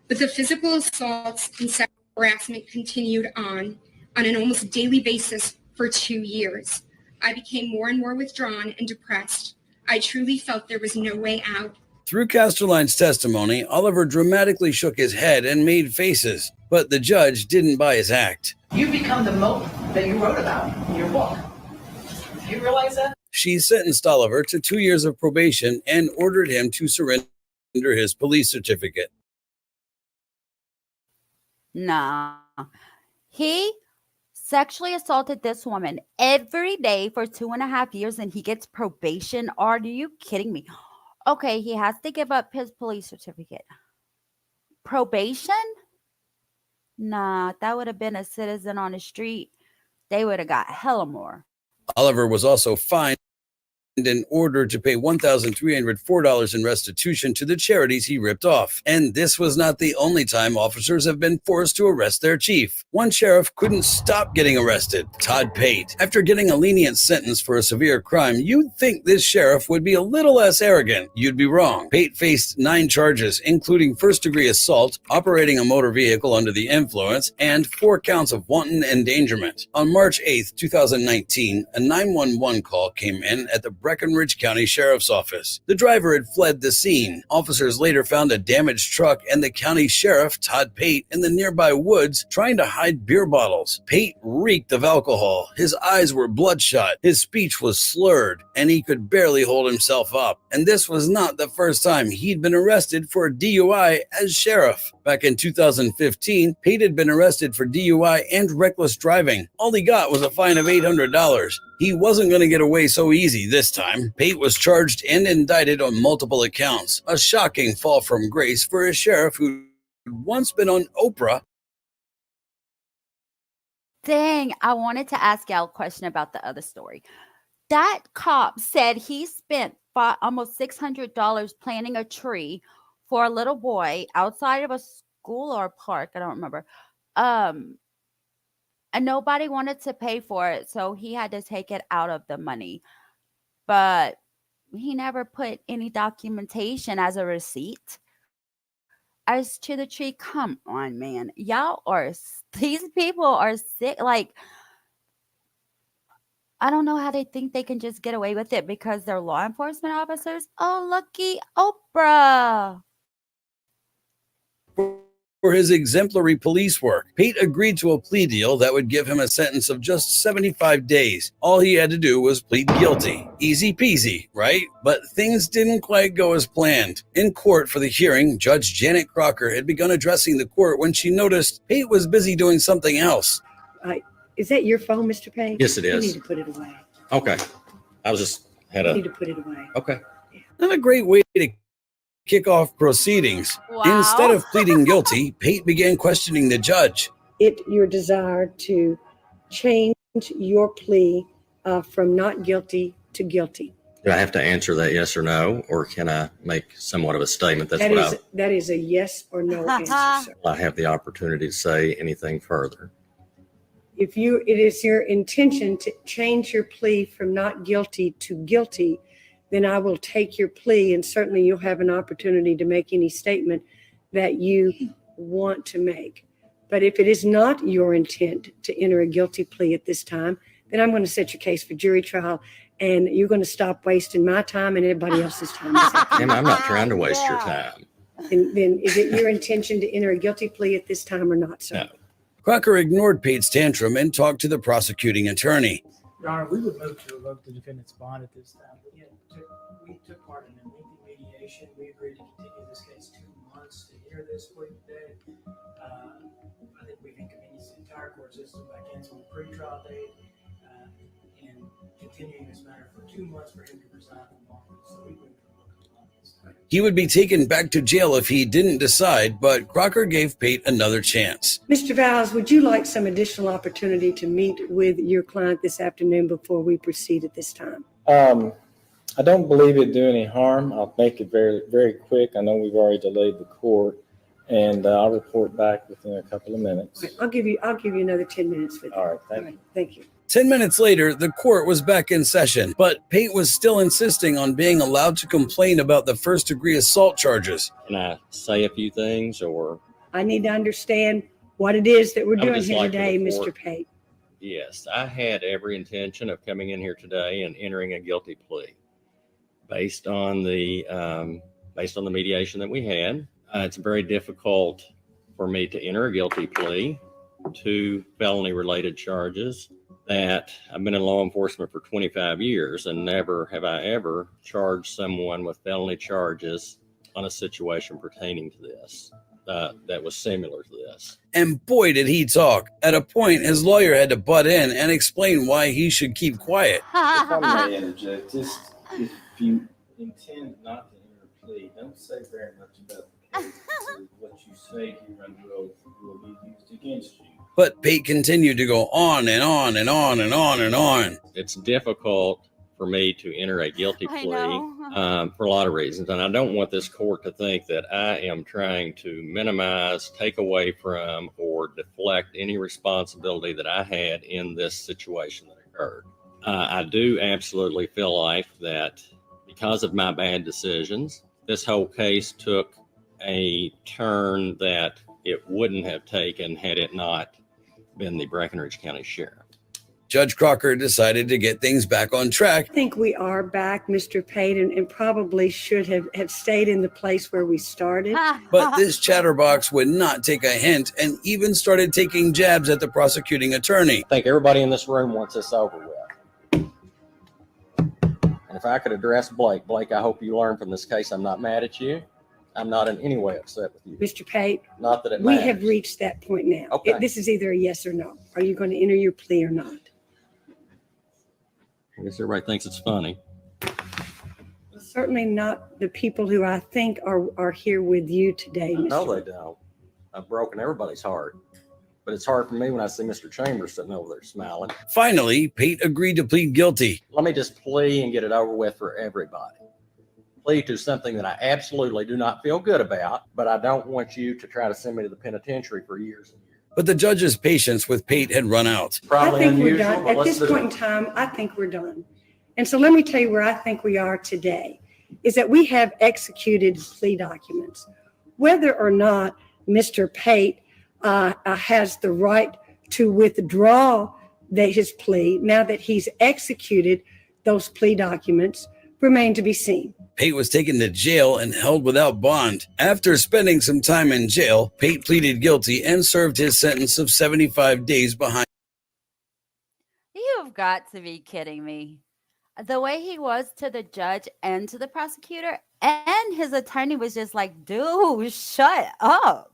But the physical assaults and sexual harassment continued on an almost daily basis for 2 years. I became more and more withdrawn and depressed. I truly felt there was no way out. Through Casterline's testimony, Oliver dramatically shook his head and made faces, but the judge didn't buy his act. You become the mope that you wrote about in your book. Do you realize that? She sentenced Oliver to 2 years of probation and ordered him to surrender his police certificate. Nah. He sexually assaulted this woman every day for 2.5 years and he gets probation? Are you kidding me? Okay, he has to give up his police certificate. Probation? Nah, that would have been a citizen on the street. They would have got hella more. Oliver was also fined and ordered to pay $1,304 in restitution to the charities he ripped off. And this was not the only time officers have been forced to arrest their chief. One sheriff couldn't stop getting arrested, Todd Pate. After getting a lenient sentence for a severe crime, you'd think this sheriff would be a little less arrogant. You'd be wrong. Pate faced 9 charges, including first-degree assault, operating a motor vehicle under the influence, and 4 counts of wanton endangerment. On March 8, 2019, a 911 call came in at the Breckinridge County Sheriff's Office. The driver had fled the scene. Officers later found a damaged truck and the county sheriff, Todd Pate, in the nearby woods trying to hide beer bottles. Pate reeked of alcohol. His eyes were bloodshot. His speech was slurred, and he could barely hold himself up. And this was not the first time he'd been arrested for a DUI as sheriff. Back in 2015, Pate had been arrested for DUI and reckless driving. All he got was a fine of $800. He wasn't going to get away so easy this time. Pate was charged and indicted on multiple accounts. A shocking fall from grace for a sheriff who'd once been on Oprah. Dang, I wanted to ask y'all a question about the other story. That cop said he spent almost $600 planting a tree for a little boy outside of a school or a park. I don't remember. And nobody wanted to pay for it, so he had to take it out of the money. But he never put any documentation as a receipt as to the tree. Come on, man. These people are sick. Like, I don't know how they think they can just get away with it because they're law enforcement officers. Oh, lucky Oprah. For his exemplary police work, Pate agreed to a plea deal that would give him a sentence of just 75 days. All he had to do was plead guilty. Easy peasy, right? But things didn't quite go as planned. In court for the hearing, Judge Janet Crocker had begun addressing the court when she noticed Pate was busy doing something else. Is that your phone, Mr. Pate? Yes, it is. You need to put it away. Okay. I was just You need to put it away. Okay. Not a great way to kick off proceedings. Wow. Instead of pleading guilty, Pate began questioning the judge. Your desire to change your plea from not guilty to guilty. Do I have to answer that yes or no, or can I make somewhat of a statement? That is a yes or no answer, sir. I have the opportunity to say anything further. If it is your intention to change your plea from not guilty to guilty, then I will take your plea, and certainly you'll have an opportunity to make any statement that you want to make. But if it is not your intent to enter a guilty plea at this time, then I'm going to set your case for jury trial, and you're going to stop wasting my time and everybody else's time. Ma'am, I'm not trying to waste your time. Then is it your intention to enter a guilty plea at this time or not, sir? No. Crocker ignored Pate's tantrum and talked to the prosecuting attorney. Your Honor, we would move to revoke the defendant's bond at this time. We took part in a lengthy mediation. We agreed to continue this case 2 months to hear this plea today. I think we've inconvenienced the entire court system by canceling the pretrial date and continuing this matter for 2 months for him to resign from office. So we would He would be taken back to jail if he didn't decide, but Crocker gave Pate another chance. Mr. Vowles, would you like some additional opportunity to meet with your client this afternoon before we proceed at this time? I don't believe it'd do any harm. I'll make it very, very quick. I know we've already delayed the court, and I'll report back within a couple of minutes. Okay, I'll give you another 10 minutes for that. All right, thank you. Thank you. 10 minutes later, the court was back in session, but Pate was still insisting on being allowed to complain about the first-degree assault charges. Can I say a few things, or? I need to understand what it is that we're doing just here like today, the Mr. court. Pate. Yes, I had every intention of coming in here today and entering a guilty plea based on the mediation that we had. It's very difficult for me to enter a guilty plea to felony-related charges that I've been in law enforcement for 25 years, and never have I ever charged someone with felony charges on a situation pertaining to this that was similar to this. And boy, did he talk. At a point, his lawyer had to butt in and explain why he should keep quiet. If I may interject, just if you intend not to enter a plea, don't say very much about the case. Because what you say here under oath will be used against you. But Pate continued to go on and on and on and on and on. It's difficult for me to enter a guilty plea for a lot of reasons. And I don't want this court to think that I am trying to minimize, take away from, or deflect any responsibility that I had in this situation that occurred. I do absolutely feel like that because of my bad decisions, this whole case took a turn that it wouldn't have taken had it not been the Breckinridge County Sheriff. Judge Crocker decided to get things back on track. I think we are back, Mr. Payton, and probably should have stayed in the place where we started. But this chatterbox would not take a hint and even started taking jabs at the prosecuting attorney. I think everybody in this room wants this over with. And if I could address Blake, I hope you learn from this case. I'm not mad at you. I'm not in any way upset with you. Mr. Pate, Not that it we matters. have reached that point now. Okay. This is either a yes or no. Are you going to enter your plea or not? I guess everybody thinks it's funny. Certainly not the people who I think are here with you today, Mr. No, they don't. I've broken everybody's heart. But it's hard for me when I see Mr. Chambers sitting over there smiling. Finally, Pate agreed to plead guilty. Let me just plea and get it over with for everybody. Plea to something that I absolutely do not feel good about, but I don't want you to try to send me to the penitentiary for years and years. But the judge's patience with Pate had run out. Probably I think we're unusual, done. but At let's this do it. point in time, I think we're done. And so let me tell you where I think we are today, is that we have executed plea documents. Whether or not Mr. Pate has the right to withdraw his plea now that he's executed those plea documents remain to be seen. Pate was taken to jail and held without bond. After spending some time in jail, Pate pleaded guilty and served his sentence of 75 days behind. You've got to be kidding me. The way he was to the judge and to the prosecutor and his attorney was just like, dude, shut up.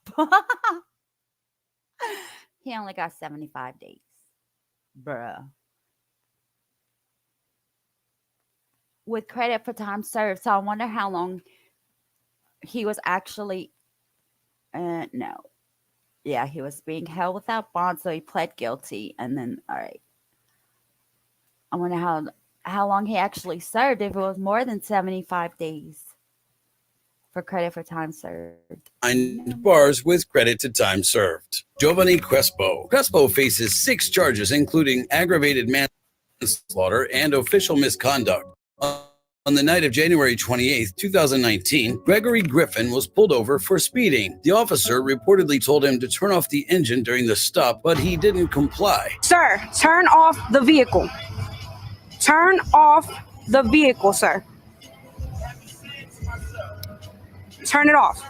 He only got 75 days. Bruh. With credit for time served. So I wonder how long he was actually, no. Yeah, he was being held without bond, so he pled guilty. And then, all right. I wonder how long he actually served, if it was more than 75 days for credit for time served. Bars with credit to time served. Giovanni Crespo. Crespo faces 6 charges, including aggravated manslaughter and official misconduct. On the night of January 28, 2019, Gregory Griffin was pulled over for speeding. The officer reportedly told him to turn off the engine during the stop, but he didn't comply. Sir, turn off the vehicle. Turn off the vehicle, sir. Turn it off.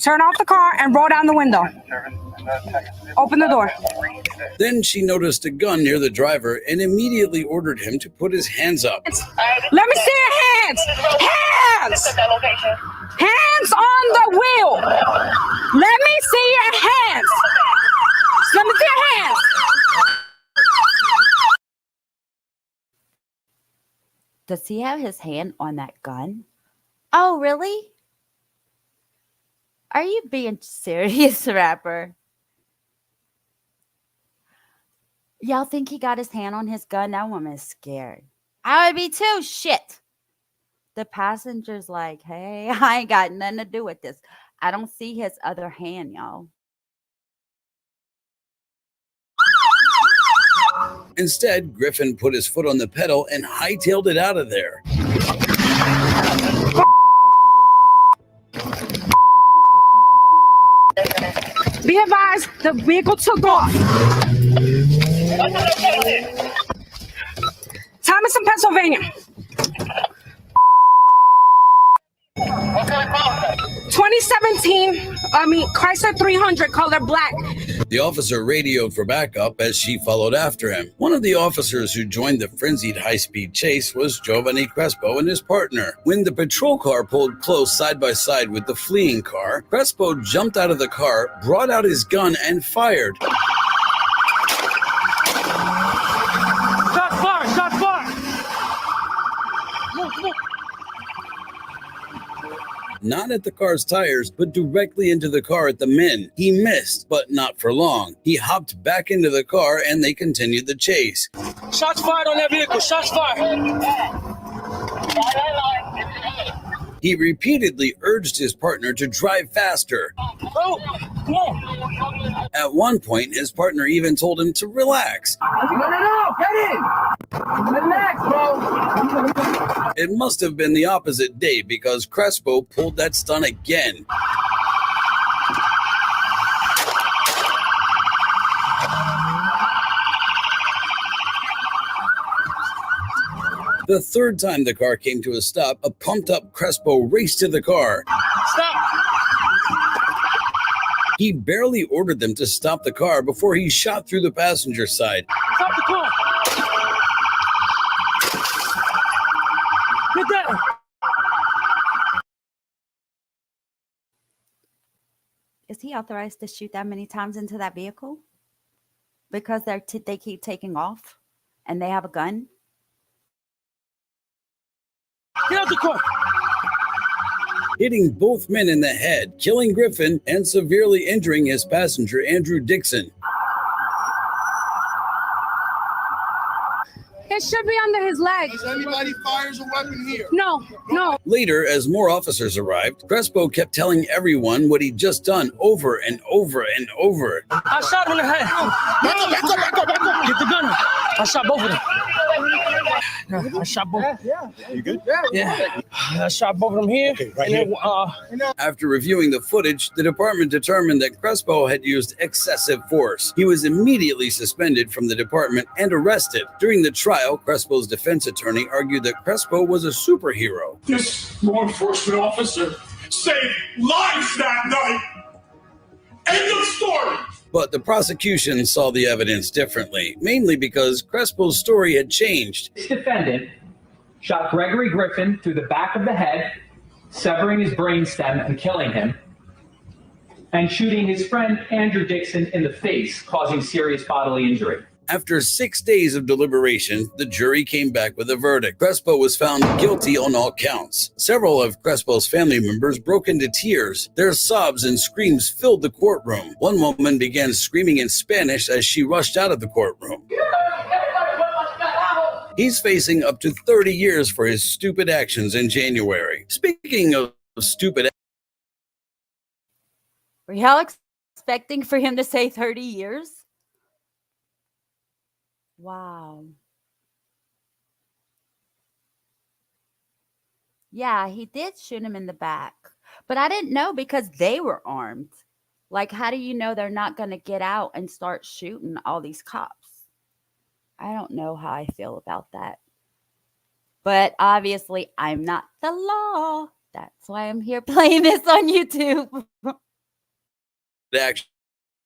Turn off the car and roll down the window. Open the door. Then she noticed a gun near the driver and immediately ordered him to put his hands up. Let me see your hands. Hands. Hands on the wheel. Let me see your hands. Let me see your hands. Does he have his hand on that gun? Oh, really? Are you being serious, rapper? Y'all think he got his hand on his gun? That woman is scared. I would be too. Shit. The passenger's like, hey, I ain't got nothing to do with this. I don't see his other hand, y'all. Instead, Griffin put his foot on the pedal and hightailed it out of there. Be advised, the vehicle took off. Thomason, Pennsylvania. 2017, Chrysler 300, color black. The officer radioed for backup as she followed after him. One of the officers who joined the frenzied high-speed chase was Giovanni Crespo and his partner. When the patrol car pulled close side by side with the fleeing car, Crespo jumped out of the car, brought out his gun, and fired. Shots fired! Shots fired! Look. Not at the car's tires, but directly into the car at the men. He missed, but not for long. He hopped back into the car and they continued the chase. Shots fired on that vehicle. Shots fired. He repeatedly urged his partner to drive faster. Oh, come on. At one point, his partner even told him to relax. No, get in. Relax, bro. It must have been the opposite day because Crespo pulled that stunt again. The third time the car came to a stop, a pumped-up Crespo raced to the car. Stop! He barely ordered them to stop the car before he shot through the passenger side. Stop the car! Get down! Is he authorized to shoot that many times into that vehicle? Because they keep taking off and they have a gun? Get out the car! Hitting both men in the head, killing Griffin, and severely injuring his passenger, Andrew Dixon. It should be under his legs. Does anybody fires a weapon here? No, no. Later, as more officers arrived, Crespo kept telling everyone what he'd just done over and over and over. I shot him in the head. Back up, back up, back up, back up. Get the gun. I shot both of them. I shot both. You good? Yeah. I shot both of them here. Okay, right and then, After reviewing the footage, the department determined that Crespo had used excessive force. He was immediately suspended from the department and arrested. During the trial, Crespo's defense attorney argued that Crespo was a superhero. This law enforcement officer saved lives that night. End of story. But the prosecution saw the evidence differently, mainly because Crespo's story had changed. This defendant shot Gregory Griffin through the back of the head, severing his brainstem and killing him, and shooting his friend Andrew Dixon in the face, causing serious bodily injury. After 6 days of deliberation, the jury came back with a verdict. Crespo was found guilty on all counts. Several of Crespo's family members broke into tears. Their sobs and screams filled the courtroom. One woman began screaming in Spanish as she rushed out of the courtroom. He's facing up to 30 years for his stupid actions in January. Speaking of stupid, Were y'all expecting for him to say 30 years? Wow. Yeah, he did shoot him in the back. But I didn't know because they were armed. Like, how do you know they're not going to get out and start shooting all these cops? I don't know how I feel about that. But obviously, I'm not the law. That's why I'm here playing this on YouTube.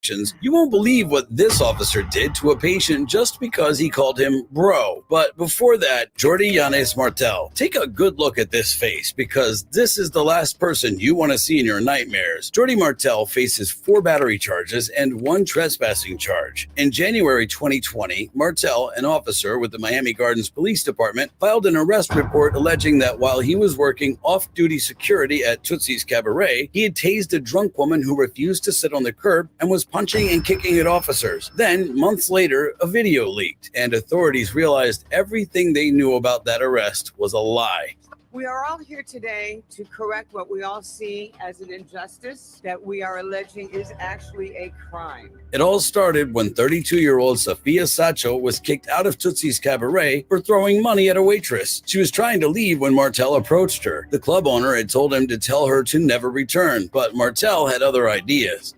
actions. You won't believe what this officer did to a patient just because he called him bro. But before that, Jordi Yanes Martel. Take a good look at this face because this is the last person you want to see in your nightmares. Jordi Martel faces 4 battery charges and 1 trespassing charge. In January 2020, Martel, an officer with the Miami Gardens Police Department, filed an arrest report alleging that while he was working off-duty security at Tootsie's Cabaret, he had tased a drunk woman who refused to sit on the curb and was punching and kicking at officers. Then, months later, a video leaked, and authorities realized everything they knew about that arrest was a lie. We are all here today to correct what we all see as an injustice that we are alleging is actually a crime. It all started when 32-year-old Sofia Sacho was kicked out of Tootsie's Cabaret for throwing money at a waitress. She was trying to leave when Martel approached her. The club owner had told him to tell her to never return, but Martel had other ideas.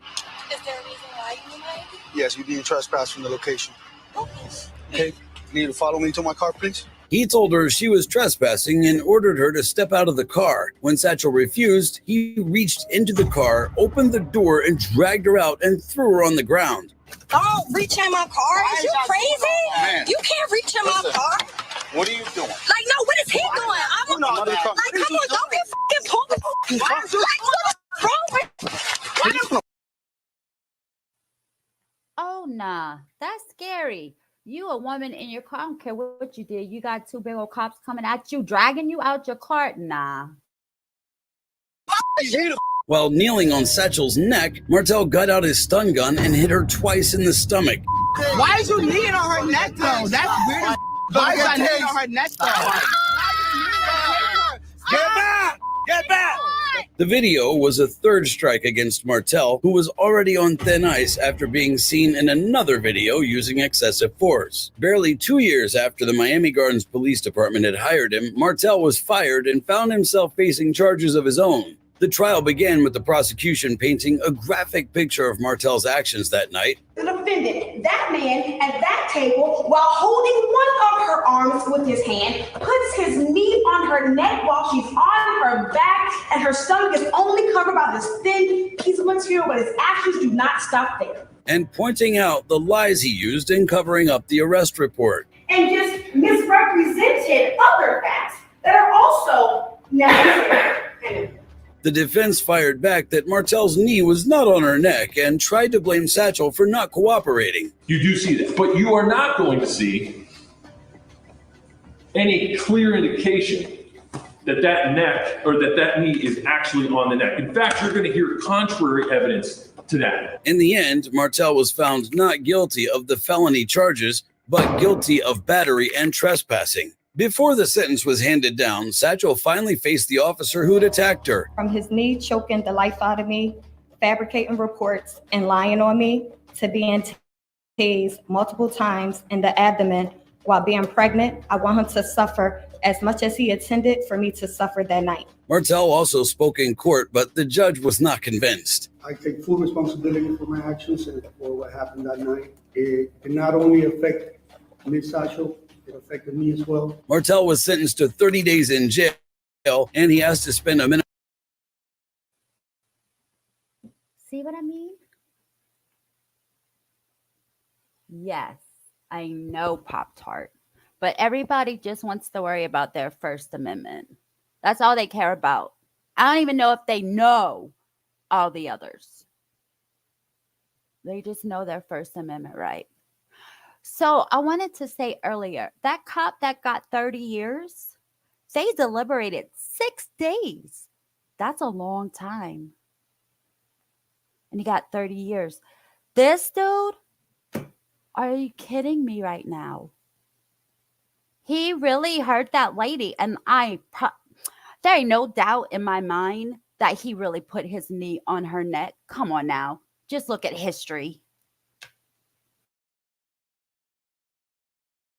Is there a reason why you might? Yes, you being trespassed from the location. Okay, you need to follow me to my car, please. He told her she was trespassing and ordered her to step out of the car. When Satchel refused, he reached into the car, opened the door, and dragged her out and threw her on the ground. Don't reach in my car. Is you crazy? Man. You can't reach in my car. What are you doing? Like, no, what is he doing? I'm No, like, no, come on, don't get fucking pulled. Like, what's wrong with Oh, nah. That's scary. You a woman in your car. I don't care what you did. You got 2 big old cops coming at you, dragging you out your car. Nah. While kneeling on Satchel's neck, Martel got out his stun gun and hit her twice in the stomach. Why is you kneeing on her neck though? That's weird. Why is I kneeing on her neck though? Get back! Get back! The video was a 3rd strike against Martel, who was already on thin ice after being seen in another video using excessive force. Barely 2 years after the Miami Gardens Police Department had hired him, Martel was fired and found himself facing charges of his own. The trial began with the prosecution painting a graphic picture of Martel's actions that night. The defendant, that man at that table, while holding one of her arms with his hand, puts his knee on her neck while she's on her back, and her stomach is only covered by this thin piece of material, but his actions do not stop there. And pointing out the lies he used in covering up the arrest report. And just misrepresented other facts that are also necessary. The defense fired back that Martel's knee was not on her neck and tried to blame Satchel for not cooperating. You do see that, but you are not going to see any clear indication that that neck or that knee is actually on the neck. In fact, you're going to hear contrary evidence to that. In the end, Martel was found not guilty of the felony charges, but guilty of battery and trespassing. Before the sentence was handed down, Satchel finally faced the officer who'd attacked her. From his knee choking the life out of me, fabricating reports, and lying on me, to being tased multiple times in the abdomen while being pregnant, I want him to suffer as much as he intended for me to suffer that night. Martel also spoke in court, but the judge was not convinced. I take full responsibility for my actions and for what happened that night. It did not only affect Ms. Satchel, it affected me as well. Martel was sentenced to 30 days in jail, and he has to spend a minute. See what I mean? Yes, I know Pop-Tart, but everybody just wants to worry about their First Amendment. That's all they care about. I don't even know if they know all the others. They just know their First Amendment right. So I wanted to say earlier, that cop that got 30 years, they deliberated 6 days. That's a long time. And he got 30 years. This dude, are you kidding me right now? He really hurt that lady. And there ain't no doubt in my mind that he really put his knee on her neck. Come on now. Just look at history.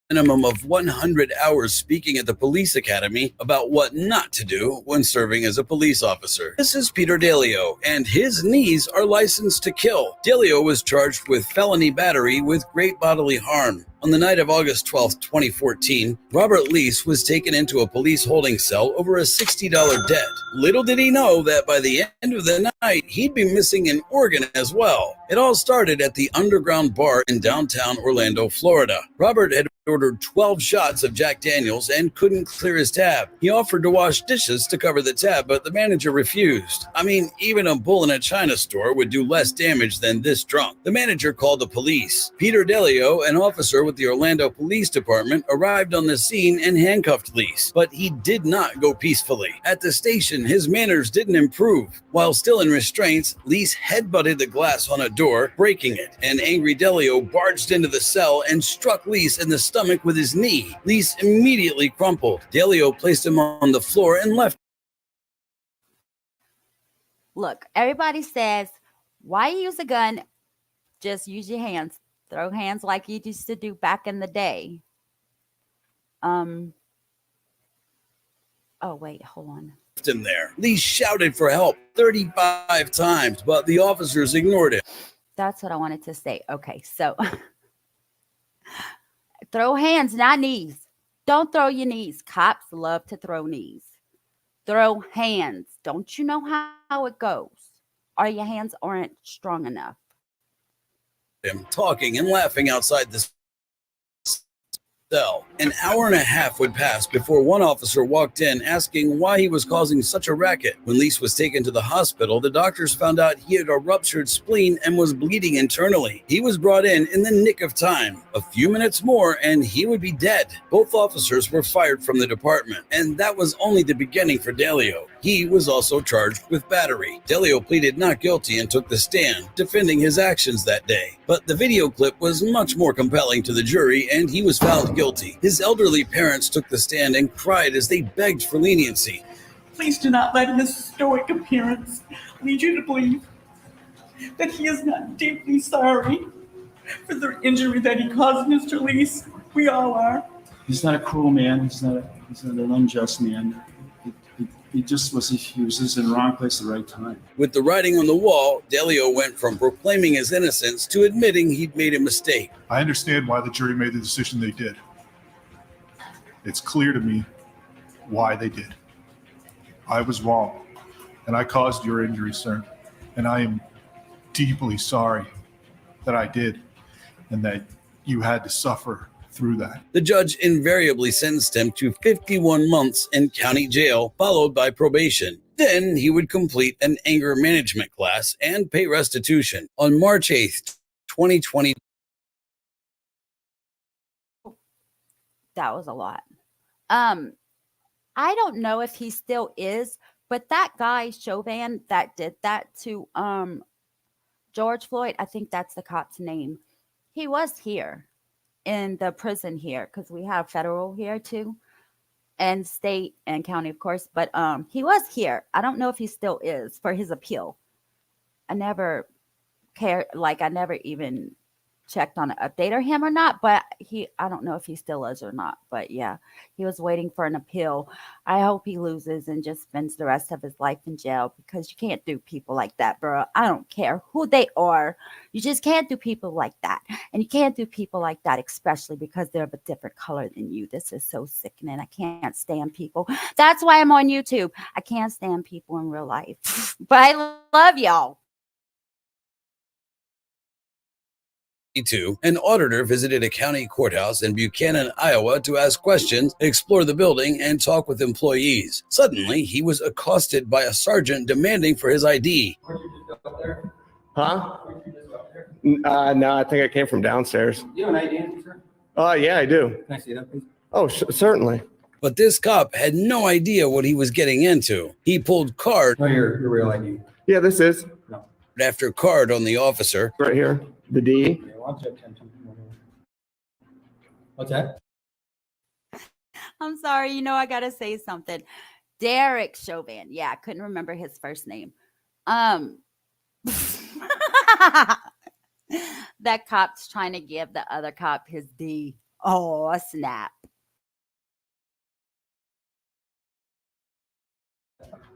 Minimum of 100 hours speaking at the police academy about what not to do when serving as a police officer. This is Peter Delio, and his knees are licensed to kill. Delio was charged with felony battery with great bodily harm. On the night of August 12, 2014, Robert Lease was taken into a police holding cell over a $60 debt. Little did he know that by the end of the night, he'd be missing an organ as well. It all started at the Underground Bar in downtown Orlando, Florida. Robert had ordered 12 shots of Jack Daniels and couldn't clear his tab. He offered to wash dishes to cover the tab, but the manager refused. I mean, even a bull in a china store would do less damage than this drunk. The manager called the police. Peter Delio, an officer with the Orlando Police Department, arrived on the scene and handcuffed Lease, but he did not go peacefully. At the station, his manners didn't improve. While still in restraints, Lease headbutted the glass on a door, breaking it. An angry Delio barged into the cell and struck Lease in the stomach with his knee. Lease immediately crumpled. Delio placed him on the floor and left. Look, everybody says, why use a gun? Just use your hands. Throw hands like you used to do back in the day. Oh, wait, hold on. Him there. Lease shouted for help 35 times, but the officers ignored him. That's what I wanted to say. Okay, so throw hands, not knees. Don't throw your knees. Cops love to throw knees. Throw hands. Don't you know how it goes? Or your hands aren't strong enough. Him talking and laughing outside the cell. An hour and a half would pass before one officer walked in asking why he was causing such a racket. When Lease was taken to the hospital, the doctors found out he had a ruptured spleen and was bleeding internally. He was brought in the nick of time. A few minutes more and he would be dead. Both officers were fired from the department, and that was only the beginning for Delio. He was also charged with battery. Delio pleaded not guilty and took the stand, defending his actions that day. But the video clip was much more compelling to the jury, and he was found guilty. His elderly parents took the stand and cried as they begged for leniency. Please do not let his stoic appearance lead you to believe that he is not deeply sorry for the injury that he caused Mr. Lease. We all are. He's not a cruel man. He's not an unjust man. He was just in the wrong place at the right time. With the writing on the wall, Delio went from proclaiming his innocence to admitting he'd made a mistake. I understand why the jury made the decision they did. It's clear to me why they did. I was wrong, and I caused your injury, sir. And I am deeply sorry that I did, and that you had to suffer through that. The judge invariably sentenced him to 51 months in county jail, followed by probation. Then he would complete an anger management class and pay restitution. On March 8th, 2020. That was a lot. I don't know if he still is, but that guy Chauvin that did that to George Floyd, I think that's the cop's name. He was here in the prison here because we have federal here too, and state and county, of course. But he was here. I don't know if he still is for his appeal. I never cared, like I never even checked on an update or him or not, but I don't know if he still is or not. But yeah, he was waiting for an appeal. I hope he loses and just spends the rest of his life in jail, because you can't do people like that, bro. I don't care who they are. You just can't do people like that. And you can't do people like that, especially because they're of a different color than you. This is so sickening. I can't stand people. That's why I'm on YouTube. I can't stand people in real life. But I love y'all. An auditor visited a county courthouse in Buchanan, Iowa to ask questions, explore the building, and talk with employees. Suddenly, he was accosted by a sergeant demanding for his ID. Huh? No, I think I came from downstairs. You have an ID, sir? Yeah, I do. Can I see that, please? Oh, certainly. But this cop had no idea what he was getting into. He pulled card. No, your real ID. Yeah, this is. No. After card on the officer. Right here, the D. What's that? I'm sorry. You know, I got to say something. Derek Chauvin. Yeah, I couldn't remember his first name. That cop's trying to give the other cop his D. Oh, a snap.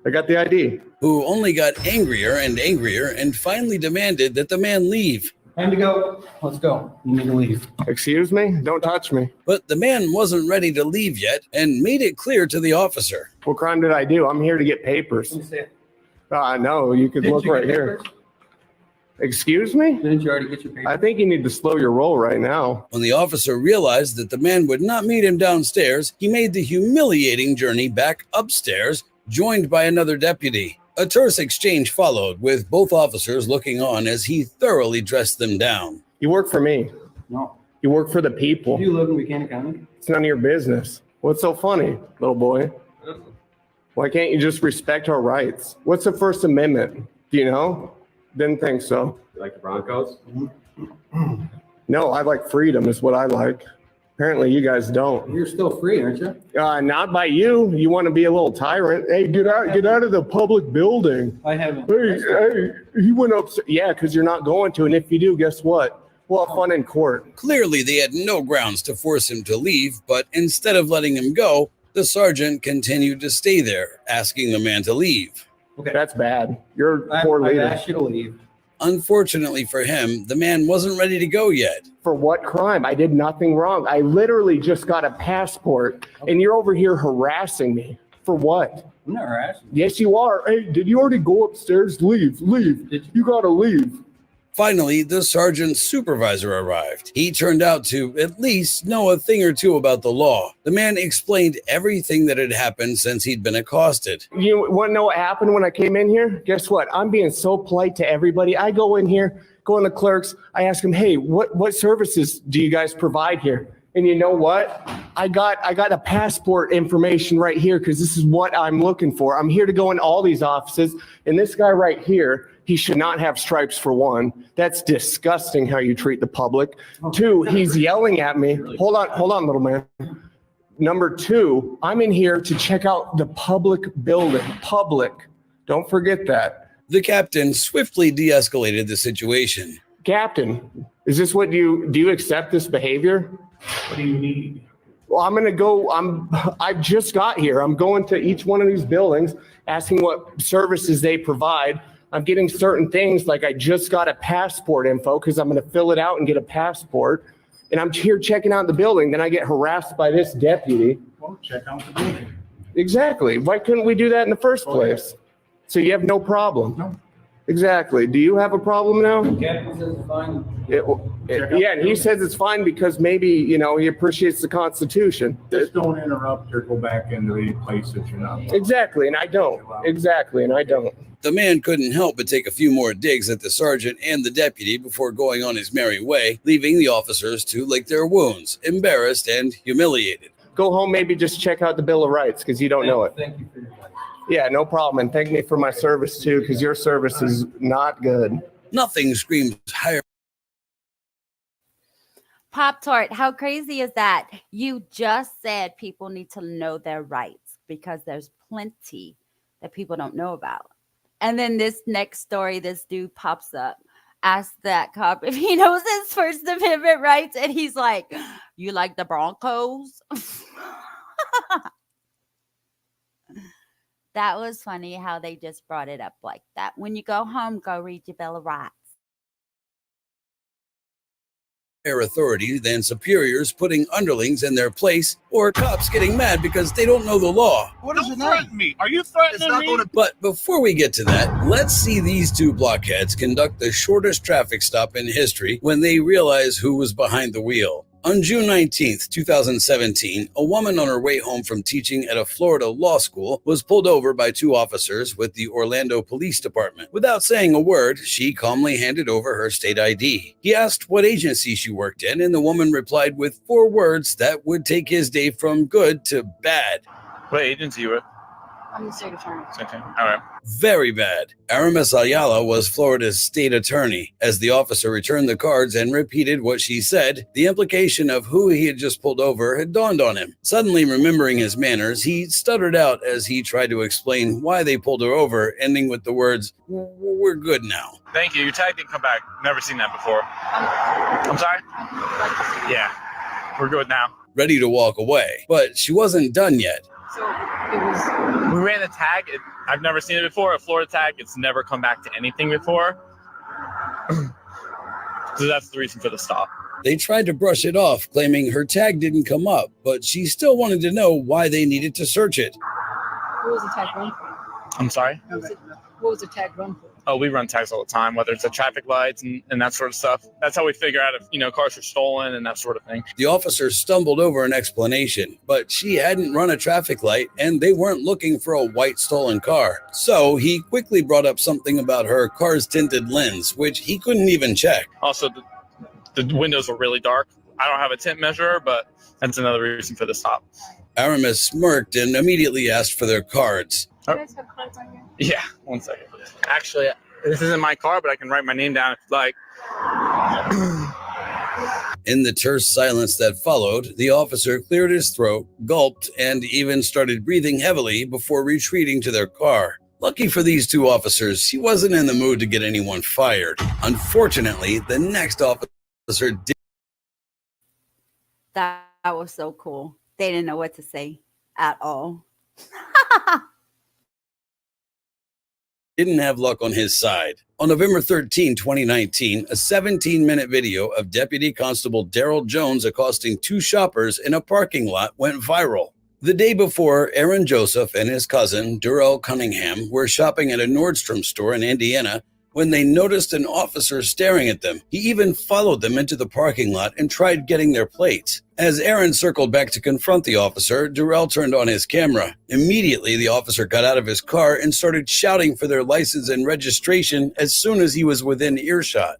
I got the ID. Who only got angrier and angrier and finally demanded that the man leave. Time to go. Let's go. You need to leave. Excuse me? Don't touch me. But the man wasn't ready to leave yet and made it clear to the officer. What crime did I do? I'm here to get papers. Let me see it. No, you could look right here. Excuse me? Didn't you already get your papers? I think you need to slow your roll right now. When the officer realized that the man would not meet him downstairs, he made the humiliating journey back upstairs, joined by another deputy. A terse exchange followed, with both officers looking on as he thoroughly dressed them down. You work for me. No. You work for the people. Do you live in Buchanan County? It's none of your business. What's so funny, little boy? Why can't you just respect our rights? What's the First Amendment? Do you know? Didn't think so. You like the Broncos? No, I like freedom is what I like. Apparently you guys don't. You're still free, aren't you? Not by you. You want to be a little tyrant. Hey, get out of the public building. I haven't. Hey, he went upstairs. Yeah, because you're not going to. And if you do, guess what? We'll have fun in court. Clearly, they had no grounds to force him to leave, but instead of letting him go, the sergeant continued to stay there, asking the man to leave. Okay. That's bad. You're a poor leader. I've asked you to leave. Unfortunately for him, the man wasn't ready to go yet. For what crime? I did nothing wrong. I literally just got a passport, and you're over here harassing me. For what? I'm not harassing you. Yes, you are. Hey, did you already go upstairs? Leave. You gotta leave. Finally, the sergeant's supervisor arrived. He turned out to at least know a thing or two about the law. The man explained everything that had happened since he'd been accosted. You want to know what happened when I came in here? Guess what? I'm being so polite to everybody. I go in here, go in the clerks. I ask them, hey, what services do you guys provide here? And you know what? I got a passport information right here because this is what I'm looking for. I'm here to go in all these offices. And this guy right here, he should not have stripes for one. That's disgusting how you treat the public. Two, he's yelling at me. Hold on, little man. Number two, I'm in here to check out the public building. Public. Don't forget that. The captain swiftly de-escalated the situation. Captain, is this what do you accept this behavior? What do you need? Well, I've just got here. I'm going to each one of these buildings, asking what services they provide. I'm getting certain things, like I just got a passport info because I'm going to fill it out and get a passport. And I'm here checking out the building. Then I get harassed by this deputy. Well, check out the building. Exactly. Why couldn't we do that in the first place? So you have no problem? No. Exactly. Do you have a problem now? Captain says it's fine. Yeah, and he says it's fine because maybe, he appreciates the Constitution. Just don't interrupt or go back into the place that you're not. Exactly, and I don't. Exactly, and I don't. The man couldn't help but take a few more digs at the sergeant and the deputy before going on his merry way, leaving the officers to lick their wounds, embarrassed and humiliated. Go home, maybe just check out the Bill of Rights because you don't know it. Thank you for your life. Yeah, no problem. And thank me for my service too, because your service is not good. Nothing screams higher. Pop-Tart, how crazy is that? You just said people need to know their rights because there's plenty that people don't know about. And then this next story, this dude pops up, asks that cop if he knows his First Amendment rights, and he's like, "You like the Broncos?" That was funny how they just brought it up like that. When you go home, go read your Bill of Rights. Authority than superiors putting underlings in their place, or cops getting mad because they don't know the law. What is your name? Me. Are you threatening me? But before we get to that, let's see these two blockheads conduct the shortest traffic stop in history when they realize who was behind the wheel. On June 19th, 2017, a woman on her way home from teaching at a Florida law school was pulled over by two officers with the Orlando Police Department. Without saying a word, she calmly handed over her state ID. He asked what agency she worked in, and the woman replied with 4 words that would take his day from good to bad. What agency you with? I'm the state attorney. Okay, all right. Very bad. Aramis Ayala was Florida's state attorney. As the officer returned the cards and repeated what she said, the implication of who he had just pulled over had dawned on him. Suddenly remembering his manners, he stuttered out as he tried to explain why they pulled her over, ending with the words, "We're good now." Thank you. Your tag didn't come back. Never seen that before. I'm sorry? Yeah, we're good now. Ready to walk away, but she wasn't done yet. So it was. We ran a tag. I've never seen it before. A Florida tag. It's never come back to anything before. So that's the reason for the stop. They tried to brush it off, claiming her tag didn't come up, but she still wanted to know why they needed to search it. What was the tag run for? I'm sorry? What was the tag run for? Oh, we run tags all the time, whether it's at traffic lights and that sort of stuff. That's how we figure out if, cars are stolen and that sort of thing. The officer stumbled over an explanation, but she hadn't run a traffic light and they weren't looking for a white stolen car. So he quickly brought up something about her car's tinted lens, which he couldn't even check. Also, the windows were really dark. I don't have a tint measurer, but that's another reason for the stop. Aramis smirked and immediately asked for their cards. Do you guys have cards on here? Yeah, 1 second. Actually, this isn't my car, but I can write my name down if you'd like. In the terse silence that followed, the officer cleared his throat, gulped, and even started breathing heavily before retreating to their car. Lucky for these two officers, he wasn't in the mood to get anyone fired. Unfortunately, the next officer did. That was so cool. They didn't know what to say at all. Didn't have luck on his side. On November 13, 2019, a 17-minute video of Deputy Constable Daryl Jones accosting two shoppers in a parking lot went viral. The day before, Aaron Joseph and his cousin, Durrell Cunningham, were shopping at a Nordstrom store in Indiana when they noticed an officer staring at them. He even followed them into the parking lot and tried getting their plates. As Aaron circled back to confront the officer, Durrell turned on his camera. Immediately, the officer got out of his car and started shouting for their license and registration as soon as he was within earshot.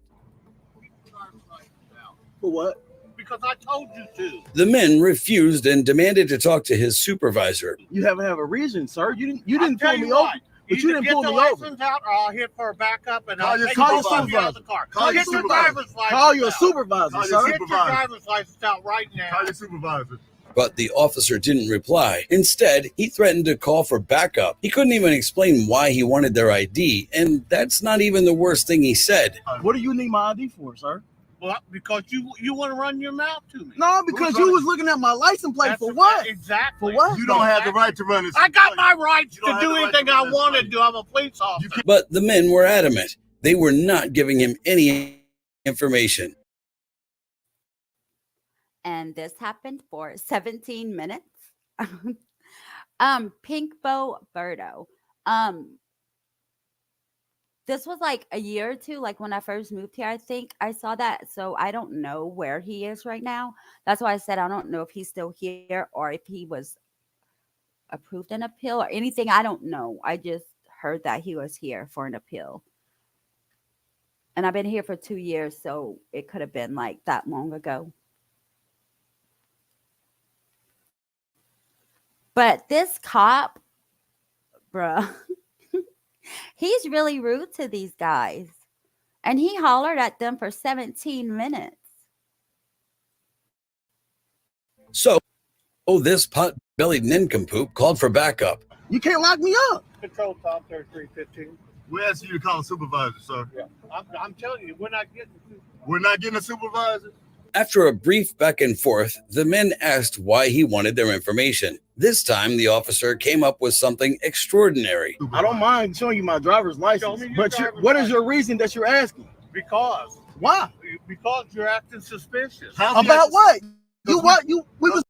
For what? Because I told you to. The men refused and demanded to talk to his supervisor. You haven't have a reason, sir. You didn't pull me over. But you didn't pull me over. Get the license out, or I'll hit for a backup, and I'll take your you out of the car. Call your driver's license. Call your supervisor, sir. Get your driver's license out right now. Call your supervisor. But the officer didn't reply. Instead, he threatened to call for backup. He couldn't even explain why he wanted their ID, and that's not even the worst thing he said. What do you need my ID for, sir? Well, because you want to run your mouth to me. No, because you was looking at my license plate for what? Exactly. For what? You don't have the right to run this. I got my rights to do anything I want to do. I'm a police officer. But the men were adamant. They were not giving him any information. And this happened for 17 minutes. Pinkbo Birdo. This was like a year or two, like when I first moved here, I think I saw that. So I don't know where he is right now. That's why I said I don't know if he's still here or if he was approved an appeal or anything. I don't know. I just heard that he was here for an appeal. And I've been here for 2 years, so it could have been like that long ago. But this cop, bruh, he's really rude to these guys. And he hollered at them for 17 minutes. So, this pot-bellied nincompoop called for backup. You can't lock me up. Control top 3315. We're asking you to call a supervisor, sir. Yeah. I'm telling you, we're not getting a supervisor. After a brief back and forth, the men asked why he wanted their information. This time, the officer came up with something extraordinary. I don't mind showing you my driver's license, but what is your reason that you're asking? Because. Why? Because you're acting suspicious. About what? We was.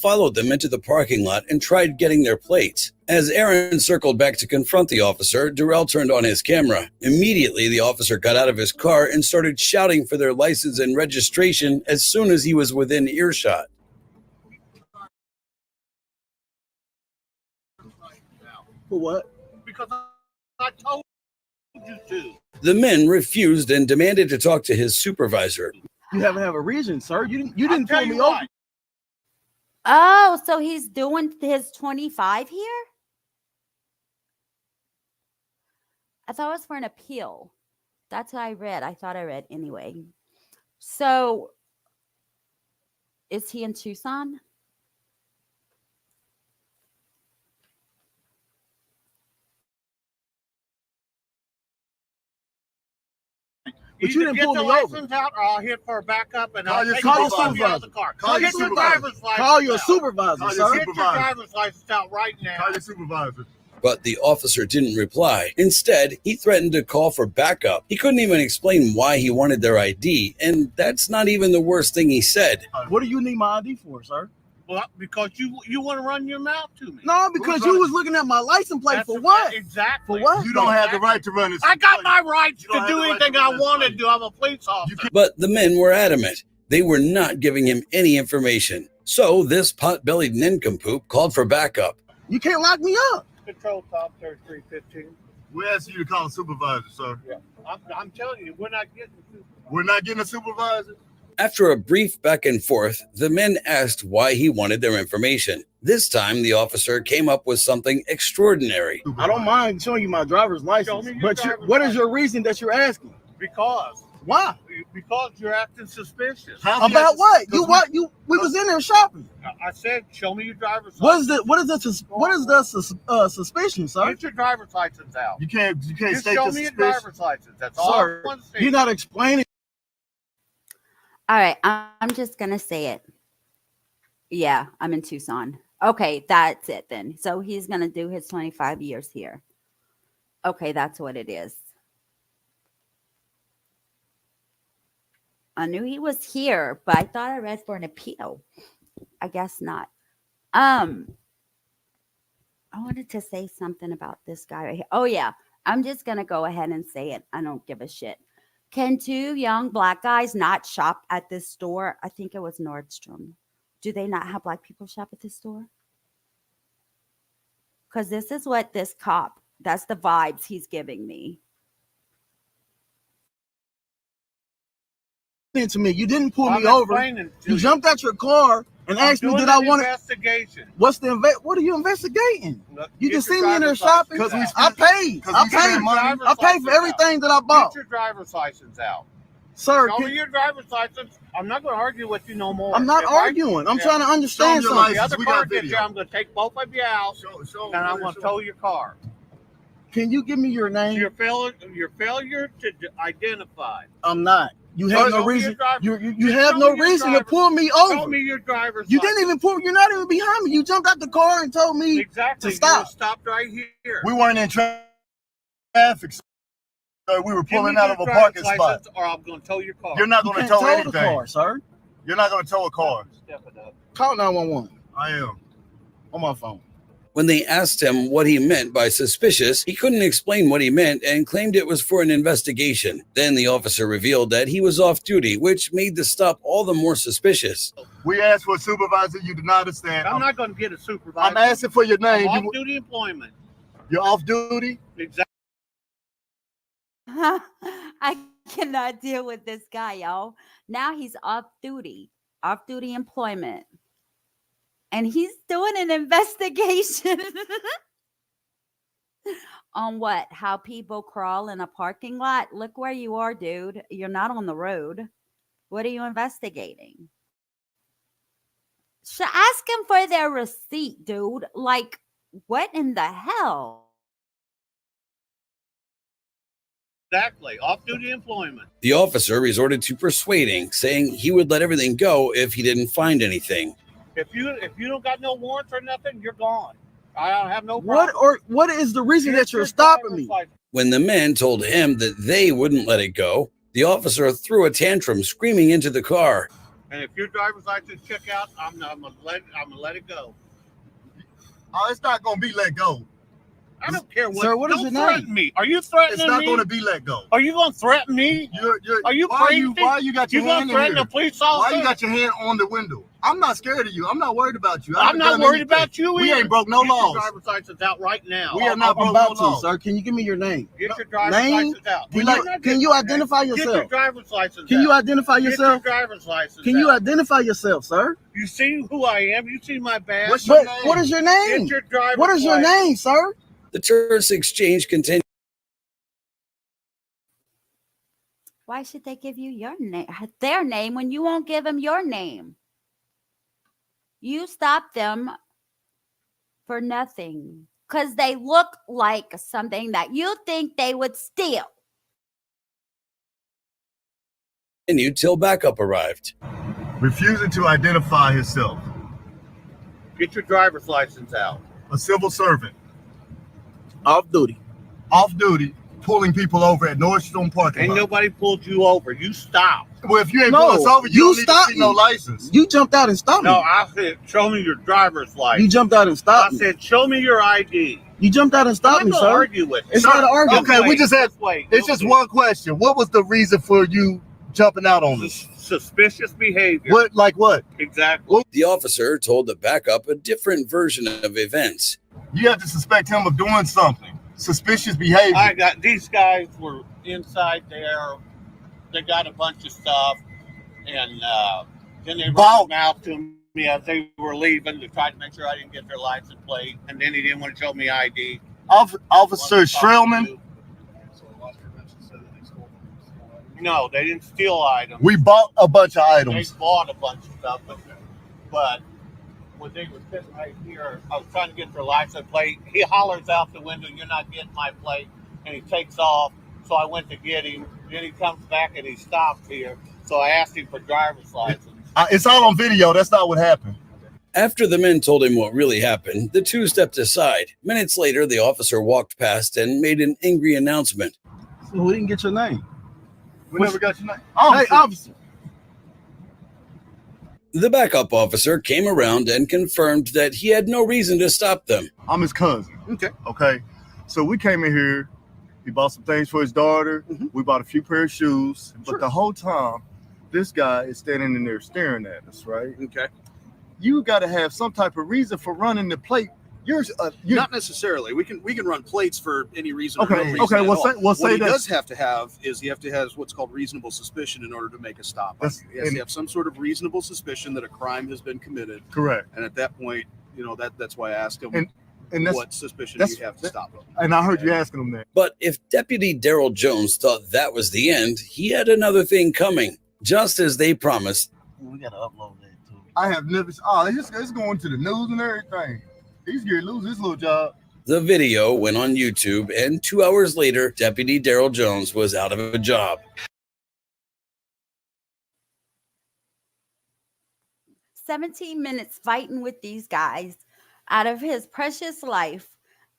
Followed them into the parking lot and tried getting their plates. As Aaron circled back to confront the officer, Durrell turned on his camera. Immediately, the officer got out of his car and started shouting for their license and registration as soon as he was within earshot. For what? Because I told you to. The men refused and demanded to talk to his supervisor. You haven't have a reason, sir. You didn't pull me over. Oh, so he's doing his 25 here? I thought it was for an appeal. That's what I read. I thought I read anyway. So, is he in Tucson? But you didn't pull me over. Out, or I'll hit for a backup and I'll call your supervisor. Call your supervisor, sir. Get your driver's license out right now. Call your supervisor. But the officer didn't reply. Instead, he threatened to call for backup. He couldn't even explain why he wanted their ID, and that's not even the worst thing he said. What do you need my ID for, sir? Well, because you want to run your mouth to me. No, because you was looking at my license plate for what? Exactly. For what? You don't have the right to run this. I got my rights to do anything I want to do. I'm a police officer. But the men were adamant. They were not giving him any information. So this pot-bellied nincompoop called for backup. You can't lock me up. Control top 3315. We're asking you to call a supervisor, sir. Yeah. I'm telling you, we're not getting a supervisor. After a brief back and forth, the men asked why he wanted their information. This time, the officer came up with something extraordinary. I don't mind showing you my driver's license, but what is your reason that you're asking? Because. Why? Because you're acting suspicious. About what? We was in there shopping. I said, show me your driver's license. What is the suspicion, sir? Get your driver's license out. You can't Just state show the me your suspicion. driver's license. That's all I want to say. You're not explaining. All right, I'm just going to say it. Yeah, I'm in Tucson. Okay, that's it then. So he's going to do his 25 years here. Okay, that's what it is. I knew he was here, but I thought I read for an appeal. I guess not. I wanted to say something about this guy right here. Oh, yeah. I'm just going to go ahead and say it. I don't give a shit. Can two young black guys not shop at this store? I think it was Nordstrom. Do they not have black people shop at this store? Because this is what this cop, that's the vibes he's giving me. To me, you didn't pull me over. You jumped out your car and asked me, "Did I want to?" Investigation. What are you investigating? You just see me in there shopping. I paid. I paid for everything that I bought. Get your driver's license out. Sir, Show me your driver's license. I'm not going to argue with you no more. I'm not okay? arguing. I'm trying to understand Show me something. the other car gets you. I'm going to take both of you out, and I'm going to tow your car. Can you give me your name? Your failure to identify. I'm not. You have no reason. You have Show no me your reason to driver- pull me over. Show me your driver's You license. didn't even pull. You're not even behind me. You jumped out the car and told me Exactly. to stop. You stopped right here. We weren't in traffic. So we were Give me pulling out your of a driver's parking spot. license, or I'm going to tow your car. You're not going to tow anything. the car, sir. You're not going to tow a car. Step it up. Call 911 I am. on my phone. When they asked him what he meant by suspicious, he couldn't explain what he meant and claimed it was for an investigation. Then the officer revealed that he was off duty, which made the stop all the more suspicious. We asked for a supervisor. You did not understand. I'm not going to get a supervisor. I'm asking for your name. I'm off-duty employment. You're off duty? Exactly. I cannot deal with this guy, y'all. Now he's off duty employment. And he's doing an investigation on what? How people crawl in a parking lot? Look where you are, dude. You're not on the road. What are you investigating? So ask him for their receipt, dude. Like, what in the hell? Exactly. Off-duty employment. The officer resorted to persuading, saying he would let everything go if he didn't find anything. If you don't got no warrants or nothing, you're gone. I don't have no problem. What is the reason that you're stopping me? When the men told him that they wouldn't let it go, the officer threw a tantrum, screaming into the car. And if your driver's license check out, I'm gonna let it go. Oh, it's not going to be let go. I don't care what. Sir, what is don't your threaten name? me. Are you threatening me? It's not going to be let go. Are you going to threaten me? Are you crazy? Why you got your You hand gonna threaten in here? a police officer? Why you got your hand on the window? I'm not scared of you. I'm not worried about you. I I'm haven't not done worried anything. about you We either. ain't broke no Get your laws. driver's license out right now. We have not I'm broke about no to, laws. sir. Can you give me your name? Get your driver's Name? license out. Can you identify Get your yourself? driver's license Can out. you identify Get yourself? your driver's license Can you out. identify yourself, sir? You see who I am? You see my badge? What's your But name? what is your name? Get your driver's What is your license. name, sir? The terse exchange continued. Why should they give you your name, their name, when you won't give them your name? You stop them for nothing because they look like something that you think they would steal. Till backup arrived. Refusing to identify himself. Get your driver's license out. A civil servant. Off duty. Off duty. Pulling people over at Nordstrom parking Ain't lot. nobody pulled you over. You stopped. Well, if you ain't No, pull us over, you you don't need to stopped see no me. license. You jumped out and stopped No, me. I said, show me your driver's license. You jumped out and I stopped me. said, show me your ID. You jumped out and stopped I'm me, not gonna sir. argue with you. It's not an argument. Okay, we just had. Wait, It's just one question. What was the reason for you jumping out on us? Suspicious behavior. What? Like what? Exactly. The officer told the backup a different version of events. You have to suspect him of doing something. Suspicious behavior. I got these guys were inside there. They got a bunch of stuff, and then they ran their mouth to me as they were leaving to try to make sure I didn't get their license plate. And then he didn't want to show me ID. Officer Strelman. No, they didn't steal items. We bought a bunch of They items. bought a bunch of stuff, but when they were sitting right here, I was trying to get their license plate. He hollers out the window, "You're not getting my plate," and he takes off. So I went to get him. Then he comes back and he stops here. So I asked him for driver's license. It's all on video. That's not what happened. After the men told him what really happened, the two stepped aside. Minutes later, the officer walked past and made an angry announcement. So we didn't get your name. We never got your name. Hey, officer. The backup officer came around and confirmed that he had no reason to stop them. I'm his cousin. Okay. So we came in here. He bought some things for his daughter. We bought a few pair of shoes. But the whole time, this guy is standing in there staring at us, right? Okay. You got to have some type of reason for running the plate. You're Not necessarily. We can run plates for any reason. Okay, Or no reason okay, at we'll all. say- we'll say what he that- does have to have is he have to have what's called reasonable suspicion in order to make a stop. That's- He has to have some sort of reasonable suspicion that a crime has been committed. Correct. And at that point, that's why I asked him. And And that's what suspicion do you have to stop him? And I heard you asking him that. But if Deputy Daryl Jones thought that was the end, he had another thing coming. Just as they promised, We gotta upload that too. I have never. Oh, it's going to the news and everything. He's gonna lose his little job. the video went on YouTube, and 2 hours later, Deputy Daryl Jones was out of a job. 17 minutes fighting with these guys out of his precious life,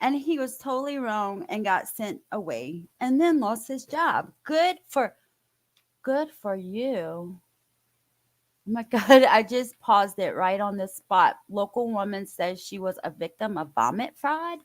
and he was totally wrong and got sent away and then lost his job. Good for you. Oh my God, I just paused it right on the spot. Local woman says she was a victim of vomit fraud.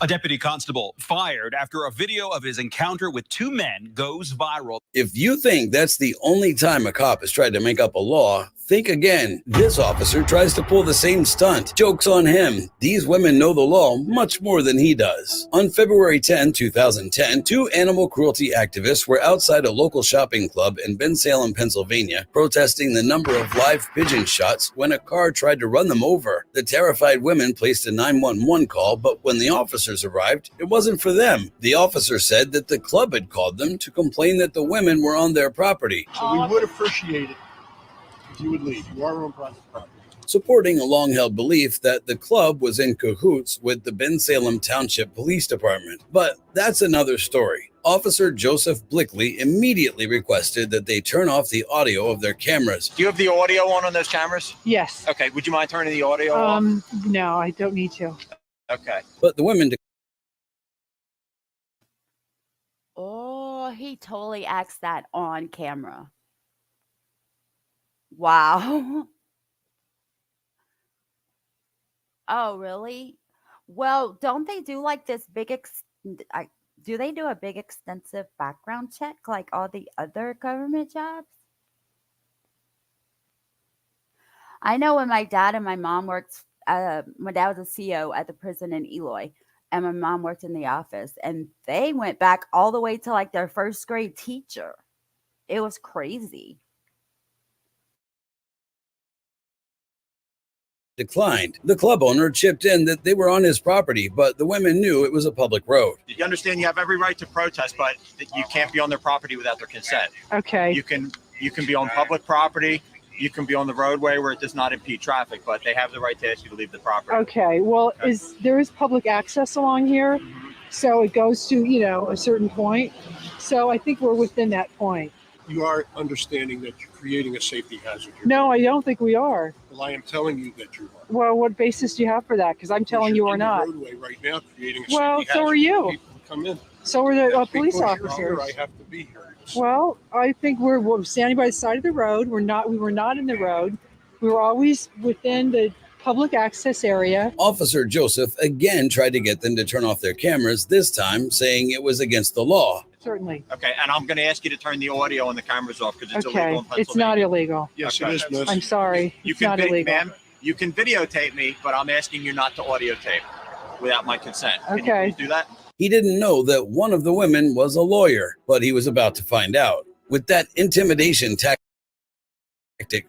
A deputy constable fired after a video of his encounter with two men goes viral. If you think that's the only time a cop has tried to make up a law, think again. This officer tries to pull the same stunt. Joke's on him. These women know the law much more than he does. On February 10, 2010, two animal cruelty activists were outside a local shopping club in Bensalem, Pennsylvania, protesting the number of live pigeon shots when a car tried to run them over. The terrified women placed a 911 call, but when the officers arrived, it wasn't for them. The officer said that the club had called them to complain that the women were on their property. So we would appreciate it if you would leave. You are on private property. Supporting a long-held belief that the club was in cahoots with the Bensalem Township Police Department. But that's another story. Officer Joseph Blickley immediately requested that they turn off the audio of their cameras. Do you have the audio on those cameras? Yes. Okay, would you mind turning the audio off? No, I don't need to. Okay. But the women Oh, he totally acts that on camera. Wow. Oh, really? Well, don't they do like this big do they do a big extensive background check like all the other government jobs? I know when my dad and my mom worked, my dad was a CO at the prison in Eloy, and my mom worked in the office, and they went back all the way to like their first grade teacher. It was crazy. declined. The club owner chipped in that they were on his property, but the women knew it was a public road. You understand you have every right to protest, but you can't be on their property without their consent. Okay. You can be on public property. You can be on the roadway where it does not impede traffic, but they have the right to ask you to leave the property. Okay. Well, there is public access along here, so it goes to, a certain point. So I think we're within that point. You are understanding that you're creating a safety hazard here. No, I don't think we are. Well, I am telling you that you are. Well, what basis do you have for that? Because I'm telling you we're not. Roadway right now, creating a Well, safety hazard. so are you. People come in. So are the police Because you're officers. here, I have to be here. Well, I think we're standing by the side of the road. We were not in the road. We were always within the public access area. Officer Joseph again tried to get them to turn off their cameras, this time saying it was against the law. Certainly. Okay, and I'm going to ask you to turn the audio and the cameras off because it's Okay, illegal in Pennsylvania. it's not illegal. Yes, Okay. it is, miss. I'm sorry. You It's can not illegal. ma'am, you can videotape me, but I'm asking you not to audio tape without my consent. Can you Okay. please do that? He didn't know that one of the women was a lawyer, but he was about to find out. With that intimidation tactic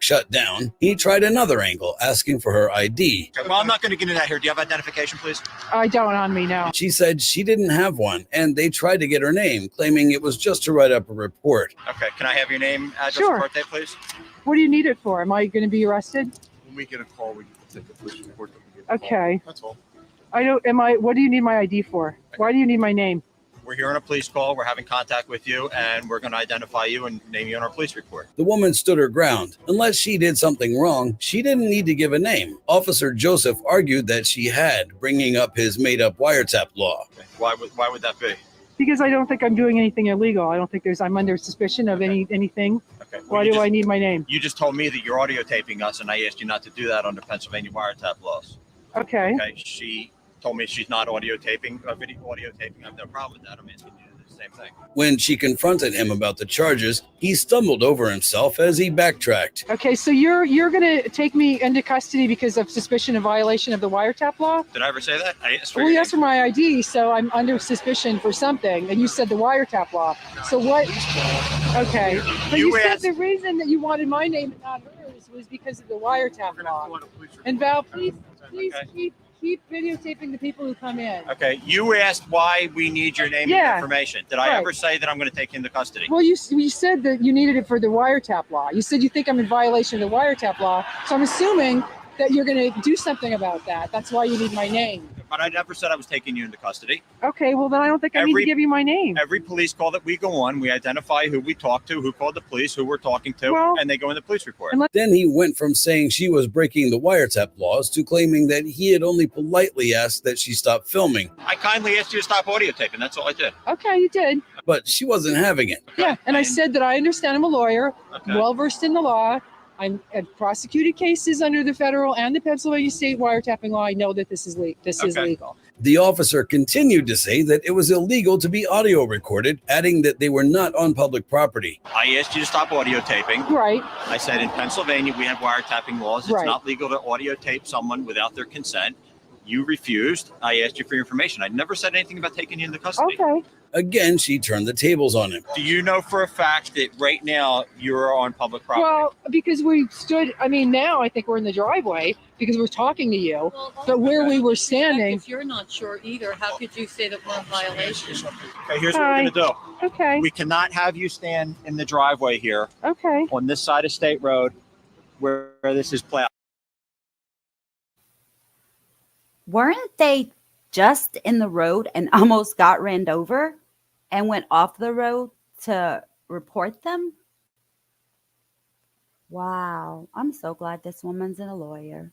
shut down, he tried another angle, asking for her ID. Okay, well, I'm not going to get into that here. Do you have identification, please? I don't on me now. She said she didn't have one, and they tried to get her name, claiming it was just to write up a report. Okay, can I have your name, address, Sure. and birthday, please? What do you need it for? Am I going to be arrested? When we get a call, we can take a police report. That we get a call. Okay. That's all. What do you need my ID for? Why do you need my name? We're here on a police call. We're having contact with you, and we're going to identify you and name you on our police report. The woman stood her ground. Unless she did something wrong, she didn't need to give a name. Officer Joseph argued that she had, bringing up his made-up wiretap law. Okay. Why would that be? Because I don't think I'm doing anything illegal. I don't think I'm under suspicion of anything. Okay. Why do I need my name? You just told me that you're audio taping us, and I asked you not to do that under Pennsylvania wiretap laws. Okay. Okay. She told me she's not audio taping, video audio taping. I have no problem with that. I'm asking you to same thing. When she confronted him about the charges, he stumbled over himself as he backtracked. Okay, so you're gonna take me into custody because of suspicion of violation of the wiretap law? Did I ever say that? I asked for Well, your you asked for my ID, so I'm under suspicion for something, and you said the wiretap law. So what? Okay, but you said the reason that you wanted my name and not hers was because of the wiretap law. And Val, please keep videotaping the people who come in. Okay, you asked why we need your name and information. Did I ever say that I'm going to take you into custody? Well, you said that you needed it for the wiretap law. You said you think I'm in violation of the wiretap law, so I'm assuming that you're going to do something about that. That's why you need my name. But I never said I was taking you into custody. Okay, well then I don't think I need to give you my name. Every police call that we go on, we identify who we talk to, who called the police, who we're talking to, and they go in the police report. Then he went from saying she was breaking the wiretap laws to claiming that he had only politely asked that she stop filming. I kindly asked you to stop audio taping. That's all I did. Okay, you did. But she wasn't having it. Yeah, and I said that I understand I'm a lawyer, well-versed in the law. I've prosecuted cases under the federal and the Pennsylvania state wiretapping law. I know that this is legal. The officer continued to say that it was illegal to be audio recorded, adding that they were not on public property. I asked you to stop audio taping. Right. I said in Pennsylvania we have wiretapping laws. It's not legal to audio tape someone without their consent. You refused. I asked you for your information. I never said anything about taking you into custody. Okay. Again, she turned the tables on him. Do you know for a fact that right now you're on public property? Well, because we stood, now I think we're in the driveway because we're talking to you, but where we were standing. If you're not sure either, how could you say that we're in violation? Okay, here's what we're going to do. Okay. We cannot have you stand in the driveway here. Okay. On this side of State Road where this is plowed. Weren't they just in the road and almost got ran over and went off the road to report them? Wow. I'm so glad this woman's a lawyer.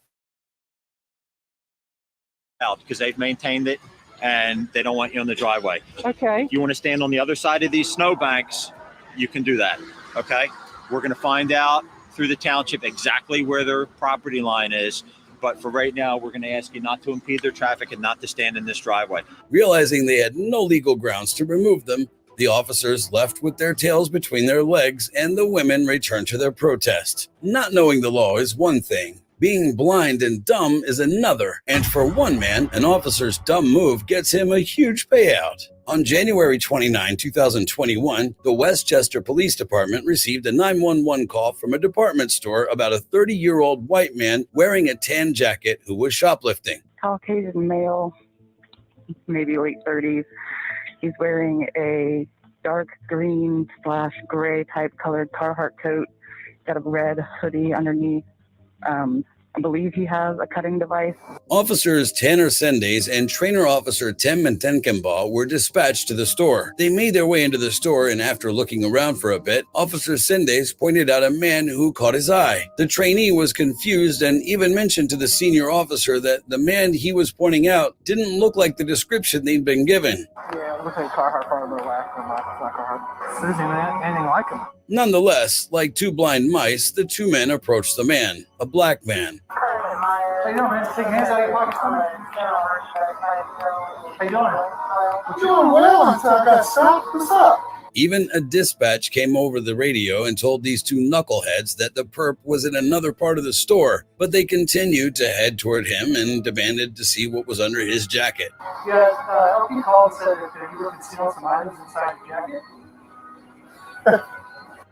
Out because they've maintained it and they don't want you on the driveway. Okay. You want to stand on the other side of these snowbanks, you can do that. Okay. We're going to find out through the township exactly where their property line is. But for right now, we're going to ask you not to impede their traffic and not to stand in this driveway. Realizing they had no legal grounds to remove them, the officers left with their tails between their legs and the women returned to their protest. Not knowing the law is one thing. Being blind and dumb is another. And for one man, an officer's dumb move gets him a huge payout. On January 29, 2021, the Westchester Police Department received a 911 call from a department store about a 30-year-old white man wearing a tan jacket who was shoplifting. Caucasian male, maybe late 30s. He's wearing a dark green / gray type colored Carhartt coat, got a red hoodie underneath. I believe he has a cutting device. Officers Tanner Sendays and trainer officer Tim Mentenkemba were dispatched to the store. They made their way into the store, and after looking around for a bit, Officer Sendays pointed out a man who caught his eye. The trainee was confused and even mentioned to the senior officer that the man he was pointing out didn't look like the description they'd been given. Yeah, it looks like Carhartt, part of the last one, not Carhartt. Susie, man, anything like him. Nonetheless, like two blind mice, the two men approached the man, a black man. How you doing, man? Taking hands out of your pockets for me? How you doing? I'm doing well until I got stopped. What's up? Even a dispatch came over the radio and told these two knuckleheads that the perp was in another part of the store, but they continued to head toward him and demanded to see what was under his jacket. Yeah, LP called and said that he was concealing some items inside your jacket.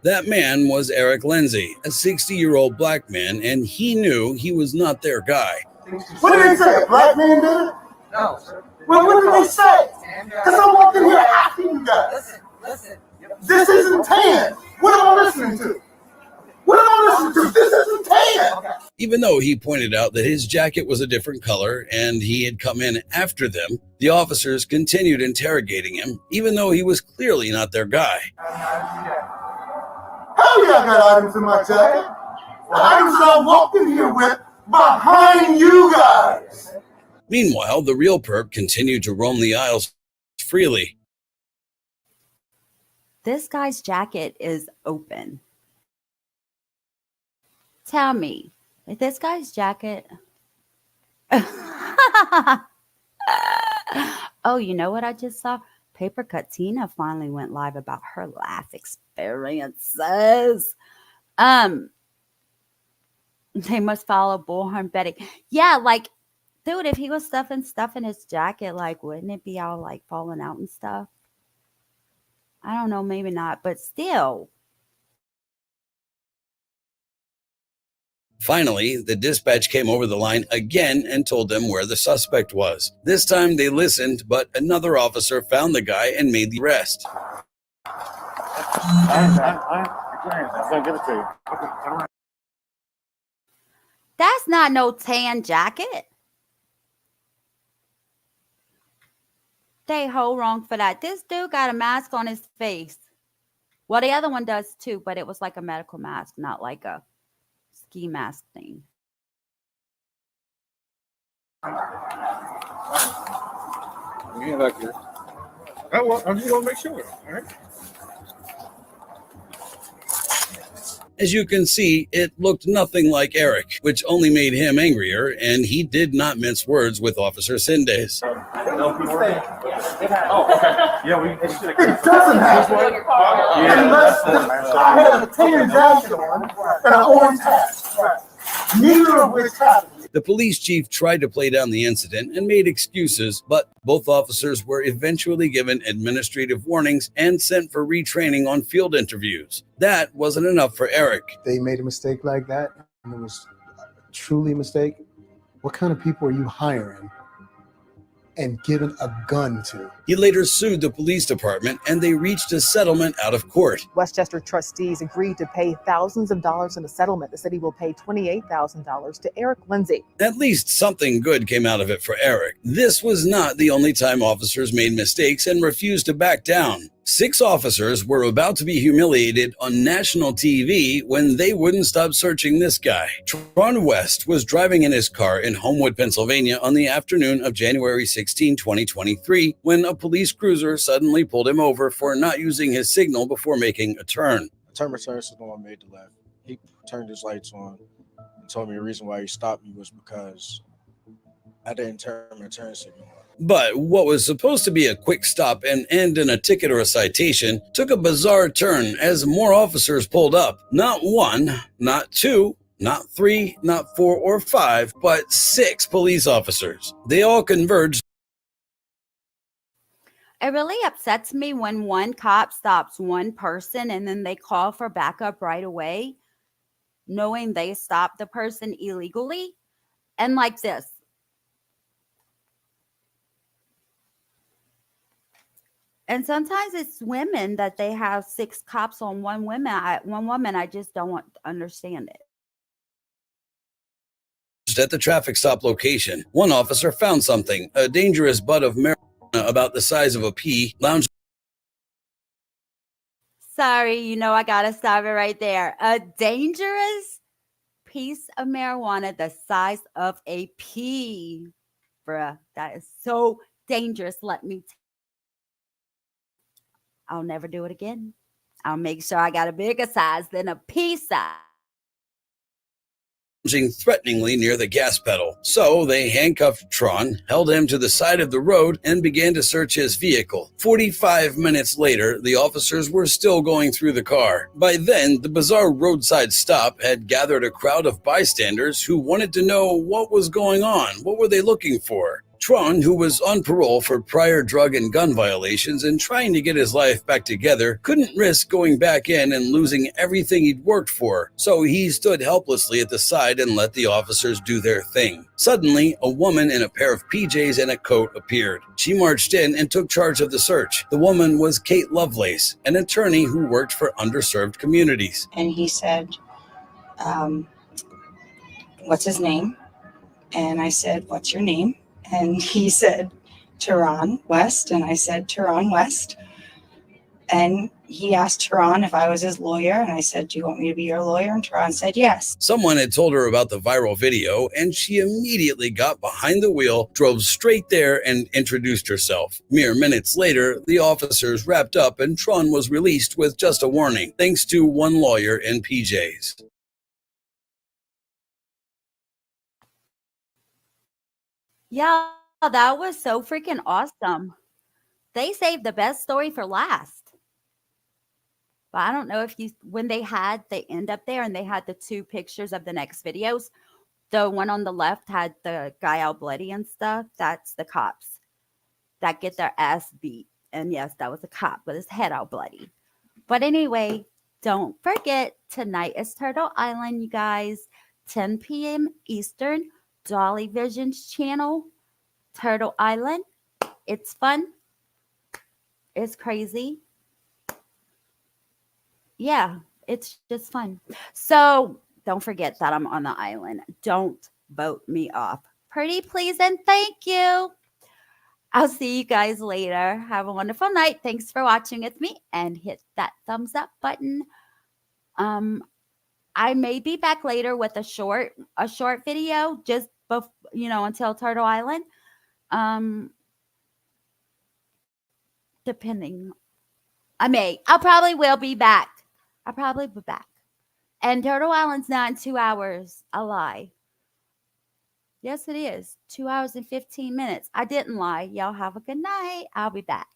That man was Eric Lindsay, a 60-year-old black man, and he knew he was not their guy. What did they say? A black man did it? No, sir. Well, what did they say? Because I walked in here asking you guys. Listen. This isn't tan. What am I listening to? What am I listening to? This isn't tan. Even though he pointed out that his jacket was a different color and he had come in after them, the officers continued interrogating him, even though he was clearly not their guy. Hell yeah, I got items in my jacket. The items that I walked in here with behind you guys. Meanwhile, the real perp continued to roam the aisles freely. This guy's jacket is open. Tell me, if this guy's jacket... Oh, you know what I just saw? Paper Cut Tina finally went live about her life experiences. They must follow Bullhorn Betty. Yeah, like, dude, if he was stuffing stuff in his jacket, like, wouldn't it be all like falling out and stuff? I don't know, maybe not, but still. Finally, the dispatch came over the line again and told them where the suspect was. This time they listened, but another officer found the guy and made the arrest. I'm gonna give it to you. That's not no tan jacket. They whole wrong for that. This dude got a mask on his face. Well, the other one does too, but it was like a medical mask, not like a ski mask thing. Yeah, back here. I just want to make sure. All right. As you can see, it looked nothing like Eric, which only made him angrier, and he did not mince words with Officer Sindes. Oh, okay. Yeah, it doesn't have to. Unless I have a tan jacket on and an orange hat. Neither of which happened. The police chief tried to play down the incident and made excuses, but both officers were eventually given administrative warnings and sent for retraining on field interviews. That wasn't enough for Eric. They made a mistake like that, and it was truly a mistake. What kind of people are you hiring and giving a gun to? He later sued the police department, and they reached a settlement out of court. Westchester trustees agreed to pay thousands of dollars in a settlement. The city will pay $28,000 to Eric Lindsay. At least something good came out of it for Eric. This was not the only time officers made mistakes and refused to back down. 6 officers were about to be humiliated on national TV when they wouldn't stop searching this guy. Tron West was driving in his car in Homewood, Pennsylvania on the afternoon of January 16, 2023, when a police cruiser suddenly pulled him over for not using his signal before making a turn. I turned my turn signal and made the left. He turned his lights on and told me the reason why he stopped me was because I didn't turn my turn signal on. But what was supposed to be a quick stop and end in a ticket or a citation took a bizarre turn as more officers pulled up. Not 1, not 2, not 3, not 4 or 5, but 6 police officers. They all converged. It really upsets me when one cop stops one person and then they call for backup right away, knowing they stopped the person illegally. And like this. And sometimes it's women that they have 6 cops on one woman. I just don't understand it. At the traffic stop location, one officer found something, a dangerous bud of marijuana about the size of a pea, lounging. Sorry, I gotta stop it right there. A dangerous piece of marijuana the size of a pea. Bruh, that is so dangerous. I'll never do it again. I'll make sure I got a bigger size than a pea size. Threateningly near the gas pedal. So they handcuffed Tron, held him to the side of the road, and began to search his vehicle. 45 minutes later, the officers were still going through the car. By then, the bizarre roadside stop had gathered a crowd of bystanders who wanted to know what was going on. What were they looking for? Tron, who was on parole for prior drug and gun violations and trying to get his life back together, couldn't risk going back in and losing everything he'd worked for, so he stood helplessly at the side and let the officers do their thing. Suddenly, a woman in a pair of PJs and a coat appeared. She marched in and took charge of the search. The woman was Kate Lovelace, an attorney who worked for underserved communities. And he said, what's his name? And I said, what's your name? And he said, Teron West. And I said, Teron West. And he asked Teron if I was his lawyer. And I said, do you want me to be your lawyer? And Teron said, yes. Someone had told her about the viral video, and she immediately got behind the wheel, drove straight there, and introduced herself. Mere minutes later, the officers wrapped up, and Tron was released with just a warning, thanks to one lawyer in PJs. Yeah, that was so freaking awesome. they saved the best story for last. But I don't know if when they end up there and they had the 2 pictures of the next videos. The one on the left had the guy all bloody and stuff. That's the cops that get their ass beat. And yes, that was a cop with his head all bloody. But anyway, don't forget, tonight is Turtle Island, you guys. 10 p.m. Eastern, Dolly Vision's channel, Turtle Island. It's fun. It's crazy. Yeah, it's just fun. So don't forget that I'm on the island. Don't vote me off. Pretty please and thank you. I'll see you guys later. Have a wonderful night. Thanks for watching with me and hit that thumbs up button. I may be back later with a short video just until Turtle Island. Depending. I probably will be back. I'll probably be back. And Turtle Island's not in 2 hours. I lie. Yes, it is. 2 hours and 15 minutes. I didn't lie. Y'all have a good night. I'll be back.